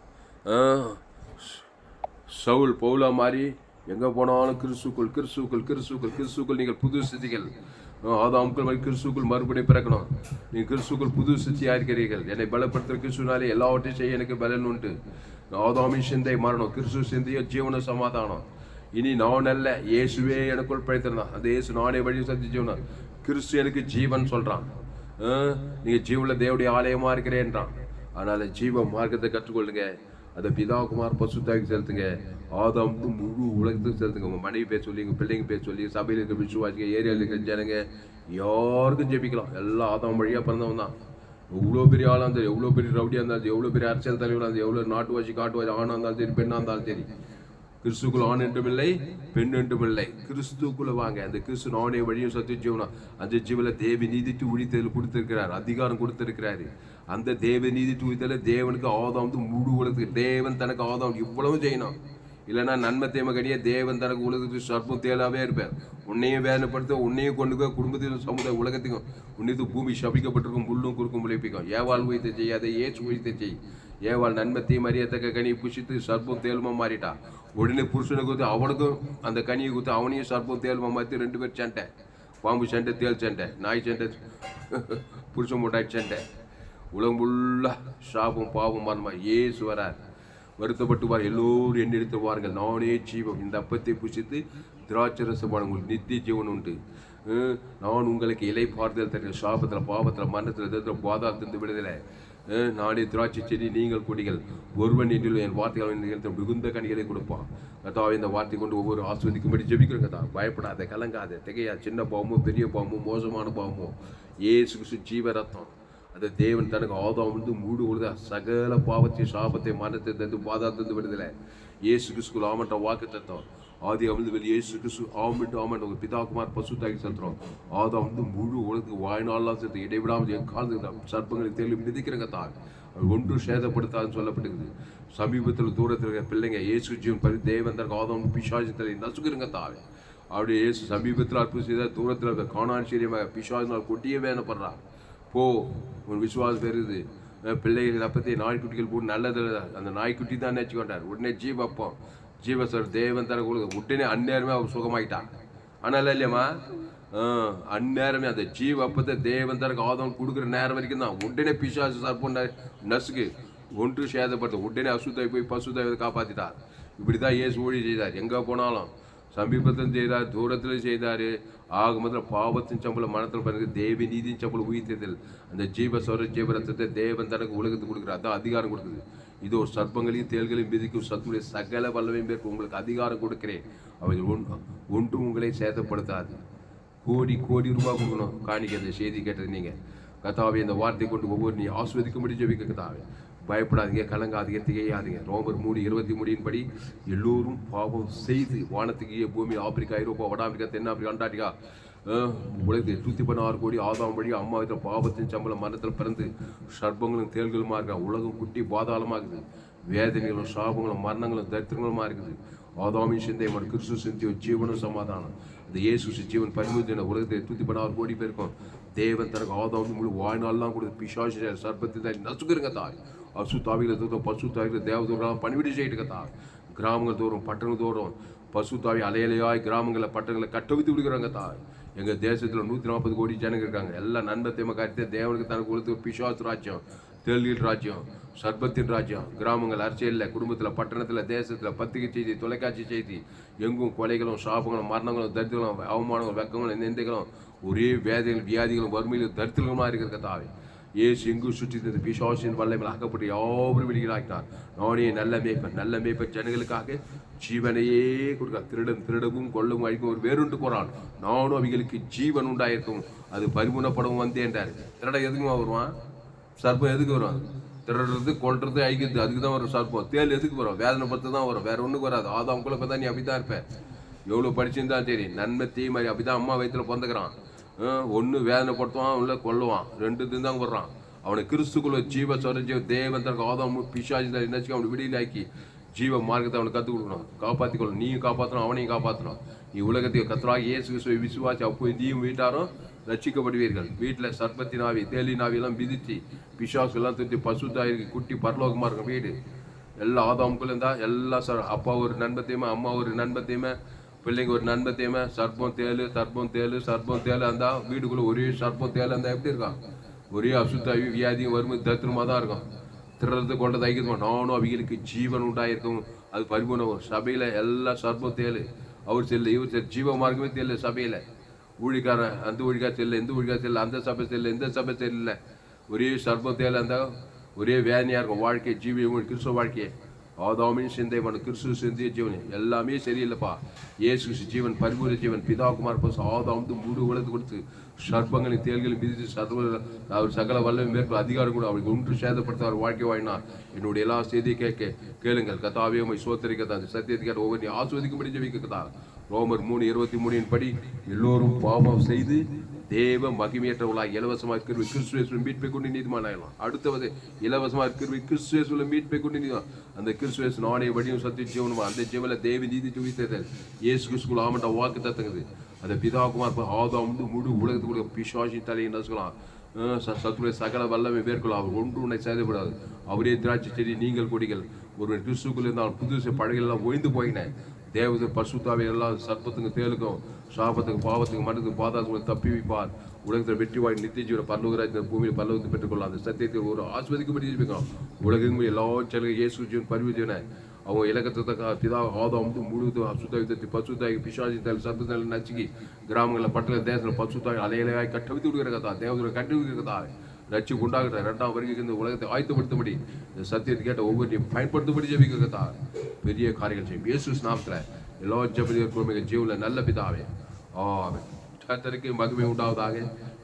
சவுல் பவுலா மாறி எங்கே போனாலும் கிறிஸ்துக்குள் நீங்கள் புது சித்திகள். ஆதாமுக்குள் கிறிஸ்துக்குள் மறுபடியும் பிறக்கணும். நீங்கள் கிறிஸ்துக்குள் புது சித்தியாக இருக்கிறீர்கள். என்னை பலப்படுத்துகிற கிறிஸ்துனாலே எல்லாவற்றையும் செய்ய எனக்கு பலன் உண்டு. ஆதாமின் சிந்தை மரணம், கிறிஸ்து சிந்தையோ ஜீவன சமாதானம். இனி நான் அல்ல, இயேசுவே எனக்குள் பிழைத்திருந்தான். அந்த இயேசு நானே வழி சத்தி ஜீவனம். கிறிஸ்து எனக்கு ஜீவன் சொல்கிறான். நீங்கள் ஜீவனில் தேவடைய ஆலயமாக இருக்கிறேன்றான். அதனால் ஜீவ மார்க்கத்தை கற்றுக்கொள்ளுங்க. அதை பிதாகுமார் பசுத்தாய்க்கு செலுத்துங்க. ஆதாம் முழு உலகத்துக்கு செலுத்துங்க. உங்கள் மனைவி பேர் சொல்லி, உங்கள் பிள்ளைங்க பேர் சொல்லி, சபையில் இருக்க விசுவாசிங்க, ஏரியாவில் இருக்கிற ஜனங்க யாருக்கும் ஜெபிக்கலாம். எல்லாம் ஆதாம் வழியாக பிறந்தவன் தான். எவ்வளோ பெரிய ஆளாக இருந்தாலும், எவ்வளோ பெரிய ரவுடியாக இருந்தாலும், எவ்வளோ பெரிய அரசியல் தலைவராக இருந்தாலும், எவ்வளோ நாட்டுவாசி காட்டுவாசி ஆணாக இருந்தாலும் சரி, பெண்ணாக இருந்தாலும் சரி, கிறிஸ்துக்குள் ஆண் என்றும் இல்லை, பெண் என்றும் இல்லை. கிறிஸ்துக்குள்ள வாங்க. அந்த கிறிஸ்து நானே வழியும் சத்திய ஜீவனம். அந்த ஜீவனில் தேவ நீதிட்டு உழித்தல் கொடுத்திருக்கிறார், அதிகாரம் கொடுத்திருக்கிறாரு. அந்த தேவ நீதிட்டு உழித்தல தேவனுக்கு ஆதாம் முழு உலகத்துக்கு தேவன் தனக்கு ஆதாம் இவ்வளவு செய்யணும். இல்லைன்னா நன்மை தேமகடியே தேவன் தனக்கு உலகத்துக்கு சர்ப்பம் தேலாவே இருப்பேன். உன்னையும் வேதனைப்படுத்த, உன்னையும் கொண்டு போய் குடும்பத்திலும் சமுதாய உலகத்துக்கும் உன்னிது பூமி சபிக்கப்பட்டிருக்கும், முள்ளும் குறுக்கும் முளைப்பிக்கும். ஏவாள் உயிர்த்தை செய்யாத ஏசு உயிர்த்தை செய். ஏவாள் நன்மத்தையும் அறியத்தக்க கனியை புஷித்து சர்ப்பம் தேலுமா மாறிட்டா. உடனே புருஷனை கொடுத்து அவனுக்கும் அந்த கனியை கொடுத்து அவனையும் சர்ப்பம் தேலுமா மாற்றி 2 பேர் சண்டை. பாம்பு சண்டை, தேல் சண்டை, நாய் சண்டை, புருஷன் மூட்டாய் சண்டை. உலகம் ஃபுல்லாக சாபம் பாவம் மரணமா. ஏசு வரார். வருத்தப்பட்டு எல்லோரும் எண்ணெடுத்து வாருங்கள், நானே ஜீவம். இந்த அப்பத்தை புசித்து திராட்சரசமான உங்களுக்கு நித்திய ஜீவன் உண்டு. நான் உங்களுக்கு இலை பார்தல் தருகிறேன். சாபத்தில், பாவத்தில், மரணத்தில், பாதாளத்திலிருந்து விடுதலை. நானே திராட்சை செடி, நீங்கள் கொடிகள், ஒருவன் என்னிலும் என் வார்த்தைகள் நிகழ்த்த மிகுந்த கனிகளை கொடுப்பான். கர்த்தாவே, இந்த வார்த்தை கொண்டு ஒவ்வொரு ஆசீர்வதிக்கும்படி ஜெபிக்கிறோம். கர்த்தா, பயப்படாத, கலங்காத, திகையா, சின்ன பாவமோ பெரிய பாவமோ மோசமான பாவமோ, இயேசு கிறிஸ்து ஜீவ ரத்தம், அந்த தேவன் தனக்கு ஆதாம் மூடு உழுத சகல பாவத்தை, சாபத்தை, மரணத்தை தந்து பாதாத்திலிருந்து விடுதலை இயேசு கிறிஸ்து ஆமன்ற வாக்கு தத்தம். ஆதி அமிழ்ந்து இயேசு கிறிஸ்து ஆமட்டு ஆமன் உங்கள் பிதாகுமார் பசுத்தாக்கி செலுத்துறோம். ஆதாம் முழு உலகத்துக்கு வாழ்நாளெல்லாம் சேர்த்து இடைவிடாமல் என் காலத்துக்கு சர்ப்பங்களை தேர்வு மிதிக்கிறங்க தான். அது ஒன்றும் சேதப்படுத்தாதுன்னு சொல்லப்பட்டிருக்குது. சமீபத்தில் தூரத்தில் இருக்கிற பிள்ளைங்க இயேசு ஜீவன் தேவன் தனக்கு ஆதாம் பிசாசத்தை நசுக்கிறங்க தாவே. அப்படியே இயேசு சமீபத்தில் அற்புதம் செய்த தூரத்தில் இருக்க காணான் சீரியமாக பிசாசினால் கொட்டியே வேணப்படுறான். போ, ஒரு விசுவாசம் பெறுது. பிள்ளைகள் அப்பத்தை நாய்க்குட்டிகள் போட்டு நல்லது, அந்த நாய்க்குட்டி தான் நினச்சிக்கொண்டார். உடனே ஜீவப்பம் ஜீவசர் தேவன் தர கொடுக்க உடனே அந்நேரமே அவர் சுகமாயிட்டான். ஆனால் இல்லையம்மா, அந்நேரமே அந்த ஜீவ அப்பத்தை தேவன் தரக்கு ஆதம் கொடுக்குற நேரம் வரைக்கும் தான். உடனே பிசாசு சர்ப்பம் நசுக்கு ஒன்று சேதப்படுத்த உடனே அசுத்தாய் போய் பசுத்தாய் காப்பாற்றிட்டார். இப்படி தான் இயேசு ஊழி செய்தார். எங்கே போனாலும் சமீபத்திலும் செய்தார், தூரத்திலும் செய்தார். ஆக முதல்ல பாவத்தின் சம்பளம் மனத்தில் பிறகு தேவி நீதியின் சம்பளம் உயிர்த்ததில் அந்த ஜீவரத்தத்தை தேவன் தனக்கு உலகத்துக்கு கொடுக்குறார். அதான் அதிகாரம் கொடுக்குது. இதோ சர்ப்பங்களையும் தேள்களையும் மிதிக்கும் சத்துடைய சகல வல்லமையும் பேருக்கு உங்களுக்கு அதிகாரம் கொடுக்கிறேன். அவைகள் ஒன்றும் உங்களை சேதப்படுத்தாது. கோடி கோடி ரூபாய் கொடுக்கணும் காணிக்க. அந்த செய்தி கேட்டது நீங்கள். கர்த்தாவே, இந்த வார்த்தை கொண்டு ஒவ்வொரு நீ ஆஸ்வதிக்கும்படி ஜெபிக்க கர்த்தாவே. பயப்படாதீங்க, கலங்காதீங்க, திகையாதீங்க. ரோமர் 3:23 படி எல்லோரும் பாவம் செய்து வானத்துக்கு பூமி, ஆப்பிரிக்கா, ஐரோப்பா, வட ஆப்பிரிக்கா, தென் ஆப்பிரிக்கா, அண்டார்டிகா, உலகத்தில் 116 கோடி ஆதாம் வழி அம்மா வீட்டில் பாவத்தின் சம்பளம் மரணத்தில் பிறந்து சர்ப்பங்களும் தேள்களுமா இருக்கா. உலகம் குட்டி பாதாளமாகுது. வேதனைகளும் சாபங்களும் மரணங்களும் தரித்திரங்களுமா இருக்குது. ஆதாமின் சிந்தை மற்றும் கிறிஸ்து சிந்தியோ ஜீவனும் சமாதானம். இந்த இயேசு ஜீவன் பரிமுதின உலகத்தில் 116 கோடி பேருக்கும் தேவன் தனக்கு ஆதாம் முழு வாழ்நாள்லாம் கொடுத்து பிசாசு சர்ப்பத்தை தான் நசுக்குறங்க தாய். அசு தாவிகளை தோறும் பசு தாவிகளை தேவதூரெலாம் பணிவிடை செய்யிட்டு தாய். கிராமங்கள் தோறும் பட்டணங்கள் தோறும் பசு தாவி அலையலையாய் கிராமங்களில் பட்டணங்களை கட்டவித்து விடுக்கிறாங்க தாய். எங்கள் தேசத்தில் 140 கோடி ஜனங்க இருக்காங்க. எல்லாம் நன்மத்தையுமா கருத்து தேவனுக்கு தனக்கு கொடுத்து பிசாசு ராஜ்யம், தேள்கள் ராஜ்யம், சர்ப்பத்தின் ராஜ்யம். கிராமங்கள், அரசியலில், குடும்பத்தில், பட்டணத்தில், தேசத்தில், பத்திரிகை செய்தி, தொலைக்காட்சி செய்தி, எங்கும் கொலைகளும் சாபங்களும் மரணங்களும் தரித்திரங்களும் அவமானங்களும் வெக்கங்களும் நிந்தைகளும் ஒரே வேதைகளும் வியாதிகளும் வறுமையிலும் தரித்திரங்களுமா இருக்கிற தாவே. ஏசு எங்கும் சுற்றி தந்து பிசாசின் வல்லமையில் ஆக்கப்பட்டு யாவரும் வெளியிலாக்கினார். நானே நல்ல மேய்ப்பன் ஜனங்களுக்காக ஜீவனையே கொடுக்க. திருடவும் கொள்ளவும் அழிக்கும் ஒரு வேறுண்டு போறான். நானும் அவைகளுக்கு ஜீவன் உண்டாயிருக்கும், அது பரிமுனப்படவும் வந்தேன்றார். திருட எதுக்குமா வருவான்? சர்ப்பம் எதுக்கு வரும்? திருடுறது, கொள்றது, அழிக்கிறது, அதுக்கு தான் வரும் சர்ப்பம். தேள் எதுக்கு வரும்? வேதனை பத்து தான் வரும், வேற ஒன்றுக்கு வராது. ஆதாம் கூட பார்த்தா நீ அப்படிதான் இருப்ப. எவ்வளோ படிச்சிருந்தா சரி, நன்மை தீ மாதிரி அப்படிதான் அம்மா வயிற்றுல பிறந்துக்கிறான். ஒன்று வேதனைப்படுத்துவான், இல்லை கொல்லுவான், ரெண்டு தான் வர்றான். அவனை கிறிஸ்துக்குள்ள ஜீவ சொரஜீவ தேவன் தனக்கு ஆதாம் பிசாசி நினைச்சு அவனை விடியிலாக்கி ஜீவ மார்க்கத்தை அவனுக்கு கற்றுக் கொடுக்கணும். காப்பாற்றிக்கொள்ளணும். நீயும் காப்பாற்றணும், அவனையும் காப்பாற்றணும். நீ உலகத்துக்கு கர்த்தராகிய இயேசு கிறிஸ்துவை விசுவாசி அப்போ நீயும் வீட்டாரும் ரட்சிக்கப்படுவீர்கள். வீட்டில் சர்ப்பத்தின் ஆவி, தேளின் ஆவியெல்லாம் விதிச்சு பிசாசுலாம் திருத்தி பசுத்தாயிருக்கு குட்டி பரலோகமாக இருக்கும் வீடு. எல்லா ஆதாமுக்குள்ள இருந்தால் எல்லா அப்பா ஒரு நண்பத்தையுமே, அம்மா ஒரு நண்பத்தையுமே, பிள்ளைங்க ஒரு நண்பத்தையுமே, சர்ப்பம் தேள் அந்த வீடுக்குள்ளே ஒரே சர்ப்பம் தேள் அந்த எப்படி இருக்கான்? ஒரே அசுத்தாவி வியாதியும் வறுமை தரித்திரமாக தான் இருக்கும். திருறது கொண்டது ஐக்கியமா. நானும் அவைகளுக்கு ஜீவன் உண்டாயிருக்கும், அது பரிபூர்ணம். சபையில் எல்லா சர்ப்பம் தேள். அவர் செல்ல, இவர் செல், ஜீவ மார்க்கமே தெரியல. சபையில் ஊழிக்காரன் அந்த ஊழிக்கார் செல்ல, இந்த ஊழிக்கார் செல்ல, அந்த சபை செல்ல, இந்த சபை செல்ல, ஒரே சர்ப்பம் தேள் அந்த ஒரே வேதனையாக இருக்கும் வாழ்க்கை. ஜீவிய கிறிஸ்துவ வாழ்க்கையை ஆதாமின் சிந்தை மன கிறிஸ்துவ சிந்தைய ஜீவன் எல்லாமே சரியில்லைப்பா. இயேசு ஜீவன் பரிபூர்ண ஜீவன் பிதாகுமார் பசு ஆதாம் முழு உலகத்து கொடுத்து சர்ப்பங்களின் தேள்களின் மிதித்து அவர் சகல வல்லமை மேற்கொள்ள அதிகாரம் கூட அவருக்கு ஒன்று சேதப்படுத்த அவர் வாழ்க்கை வாங்கினார். என்னுடைய எல்லா செய்தியை கேளுங்கள். கதாவே உம்மை சோத்தரிக்கத்தான் அந்த சத்தியத்துக்கு ஒவ்வொரு ஆஸ்வதிக்கும்படி ஜெபிக்கத்தா. ரோமர் 3:23 படி எல்லோரும் பாவம் செய்து தேவ மகிமையற்றவர்களாக இலவசமாக இருக்கிற கிறிஸ்துவேசுவின் மீட்பை கொண்டு நீதிமானாகலாம். அடுத்தவது இலவசமாக இருக்கிற கிறிஸ்துவேசுவின் மீட்பை கொண்டு நீதிமான். அந்த கிறிஸ்துவேசு நானே வடிவம் சத்திய ஜீவனுமா. அந்த ஜீவனில் தேவ நீதி துவித்தது இயேசு கிறிஸ்துக்குள்ள ஆமண்ட வாக்கு தத்துங்குது. அந்த பிதாகுமார் ஆதாம் முழு உலகத்துக்குள்ள பிசாசின் தலையை நசுக்கலாம். சத்துடைய சகல வல்லமை மேற்கொள்ள அவர் ஒன்று உன்னை சேதப்படாது. அவரே திராட்சை செடி, நீங்கள் கொடிகள். ஒருவன் கிறிஸ்துக்குள்ள இருந்தால் புதுசு படகுலாம் ஒய்ந்து போயினேன். தேவதை பசுத்தாவை எல்லாம் சர்ப்பத்துக்கு தேலுக்கும் சாபத்துக்கு பாவத்துக்கு மனத்துக்கு பாதாளத்துக்கு தப்பி வைப்பார். உலகத்தில் வெற்றி வாய் நித்திய ஜீவன பரலோகராஜ் பூமியில் பரலோகத்தை பெற்றுக்கொள்ளலாம். அந்த சத்தியத்தை ஒரு ஆஸ்வதிக்கும்படி ஜெபிக்கணும். உலகம் எல்லா செல்ல இயேசு ஜீவன் பரிவுஜீவனை அவங்க இலக்கத்தை பிதா ஆதாம் முழுவதும் அசுத்தாவி பசுத்தாய் பிசாசி தலை சர்ப்பத்தை நச்சுக்கி கிராமங்களில் பட்டண தேசத்தில் பசுத்தாய் அலையலையாய் கட்டவித்து விடுகிற கதா. தேவதை கட்டி விடுகிற கதா. ரட்சிப்பு உண்டாகிற 2ஆம் வருகைக்கு இந்த உலகத்தை ஆயத்தப்படுத்தும்படி இந்த சத்தியத்தை கேட்ட ஒவ்வொருத்தையும் பயன்படுத்தும்படி ஜெபிக்கிறதா பெரிய காரியங்கள் செய்யும். இயேசு நாமத்தில் எல்லா ஜெபதிகளுக்கும் ஜீவனில் நல்ல பிதாவே ஆமென். கர்த்தருக்கு மகிமை உண்டாவதாக.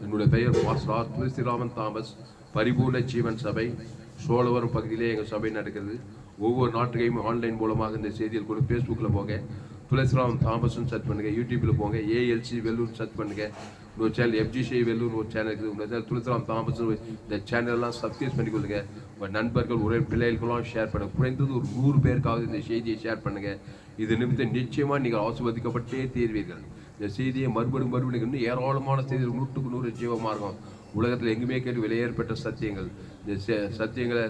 என்னுடைய பெயர் பாஸ்டர் துளசிராமன் தாமஸ். பரிபூர்ண ஜீவன் சபை சோழவரம் பகுதியிலே எங்கள் சபை நடக்கிறது. ஒவ்வொரு நாட்டுக்கையும் ஆன்லைன் மூலமாக இந்த செய்தியில் கூட ஃபேஸ்புக்கில் போங்க, துளசிராமன் தாமஸ்ன்னு சர்ச் பண்ணுங்கள். யூடியூப்பில் போங்க, ஏஎல்சி வெல்லூர் சர்ச் பண்ணுங்கள். இன்னொரு சேனல் FGC வெல்லூர் ஒரு சேனல் இருக்குது. உங்கள் சேனல் துளசிராமன் தாமஸ். இந்த சேனல்லாம் சப்ஸ்கிரைப் பண்ணிக்கொள்ளுங்க. உங்கள் நண்பர்கள் உரை பிள்ளைகளுக்கெல்லாம் ஷேர் பண்ணுங்கள். குறைந்தது ஒரு 100 பேருக்காவது இந்த செய்தியை ஷேர் பண்ணுங்கள். இது நிமித்தம் நிச்சயமாக நீங்கள் ஆசீர்வதிக்கப்பட்டே தீர்வீர்கள். இந்த செய்தியை மறுபடியும் இன்னும் ஏராளமான செய்திகள் 100க்கு 100 ஜீவமார்க்கம் உலகத்தில் எங்குமே கேட்டு விலையேற்பட்ட சத்தியங்கள். இந்த சத்தியங்களை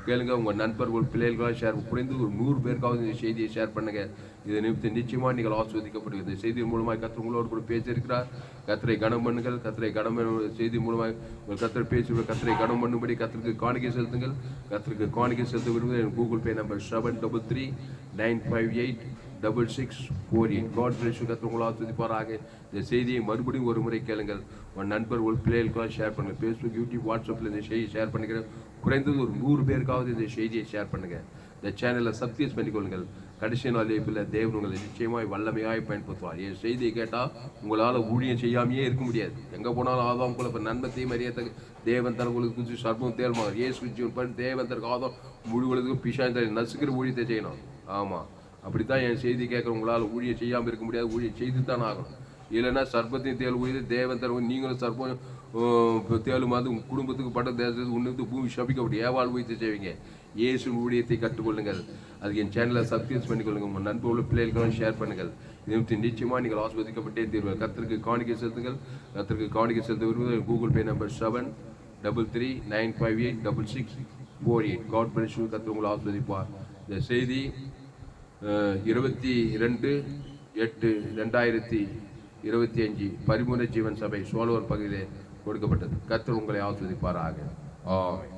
கேளுங்க. உங்கள் நண்பர்கள் பிள்ளைகளாக ஷேர் குறைந்து ஒரு 100 பேருக்காவது இந்த செய்தியை ஷேர் பண்ணுங்கள். இதை நிமித்தம் நிச்சயமாக நீங்கள் ஆஸ்வதிக்கப்படுகிறது. இந்த செய்தியின் மூலமாக கர்த்தர் உங்களோடு கூட பேசியிருக்கிறார். கர்த்தரை கனம் பண்ணுங்கள். கர்த்தரை கனம் செய்தி மூலமாக உங்கள் கர்த்தர் பேசி கர்த்தரை கனம் பண்ணும்படி கர்த்தருக்கு காணிக்கை செலுத்துங்கள். கர்த்தருக்கு காணிக்கை செலுத்த விரும்புகிறேன். Google Pay number 733-958-6648. God bless you. கர்த்தர் உங்களை ஆஸ்வதிப்பாராக. இந்த செய்தியை மறுபடியும் ஒரு முறை கேளுங்கள். உங்கள் நண்பர்கள் பிள்ளைகளுக்கெல்லாம் ஷேர் பண்ணுங்கள். ஃபேஸ்புக், யூடியூப், வாட்ஸ்அப்பில் இந்த செய்தியை ஷேர் பண்ணிக்கிறேன். குறைந்தது ஒரு 100 பேருக்காவது இந்த செய்தியை ஷேர் பண்ணுங்கள். இந்த சேனலை சப்ஸ்கிரைப் பண்ணிக்கொள்ளுங்கள். கடைசி நாள் இல்லை தேவன் உங்களை நிச்சயமாய் வல்லமையாய் பயன்படுத்துவார். என் செய்தியை கேட்டால் உங்களால் ஊழியம் செய்யாமையே இருக்க முடியாது. எங்கே போனாலும் ஆதாம் போல இப்போ நன்மத்தையும் அறியத்தக்க தேவன் தர உங்களுக்கு குறித்து சர்வம் தேர்மார் ஏசு ஜீவன் பண்ணி தேவன் தருக்கு ஆதாம் முழுவதுக்கும் பிஷாந்த நசுக்கிற ஊழியத்தை செய்யணும். ஆமாம், அப்படித்தான் என் செய்தி கேட்குற உங்களால் ஊழியம் செய்யாமல் இருக்க முடியாது. ஊழியம் செய்து தான் ஆகணும். இல்லைன்னா சர்ப்பத்தையும் தேல் ஊழியது தேவன் தர நீங்களும் சர்ப்பம் தேலும் அது உங்கள் குடும்பத்துக்கு பட்ட தேசத்துக்கு உன்னத்து பூமி சபிக்கப்பட்டு ஏவாள் ஊழியத்தை செய்வீங்க. இயேசு ஊழியத்தை கற்றுக்கொள்ளுங்கள். அதுக்கு என் சேனலை சப்ஸ்கிரைப் பண்ணிக்கொள்ளுங்கள். உங்கள் நண்பர்கள் பிள்ளைகளுக்கெல்லாம் ஷேர் பண்ணுங்கள். இது நிச்சயமாக நீங்கள் ஆஸ்வதிக்கப்பட்டே தீர்வுகள். கர்த்தருக்கு காணிக்கை செலுத்துங்கள். கர்த்தருக்கு காணிக்கை செலுத்த விரும்புவது Google Pay number 733-958-6648. God bless you. கர்த்தர் உங்களை ஆஸ்வதிப்பார். இந்த செய்தி 22/8/2025 பரிபூர்ண ஜீவன் சபை சோழவர் பகுதியிலே கொடுக்கப்பட்டது. கர்த்தர் உங்களை ஆஸ்வதிப்பாராக. ஆமென்.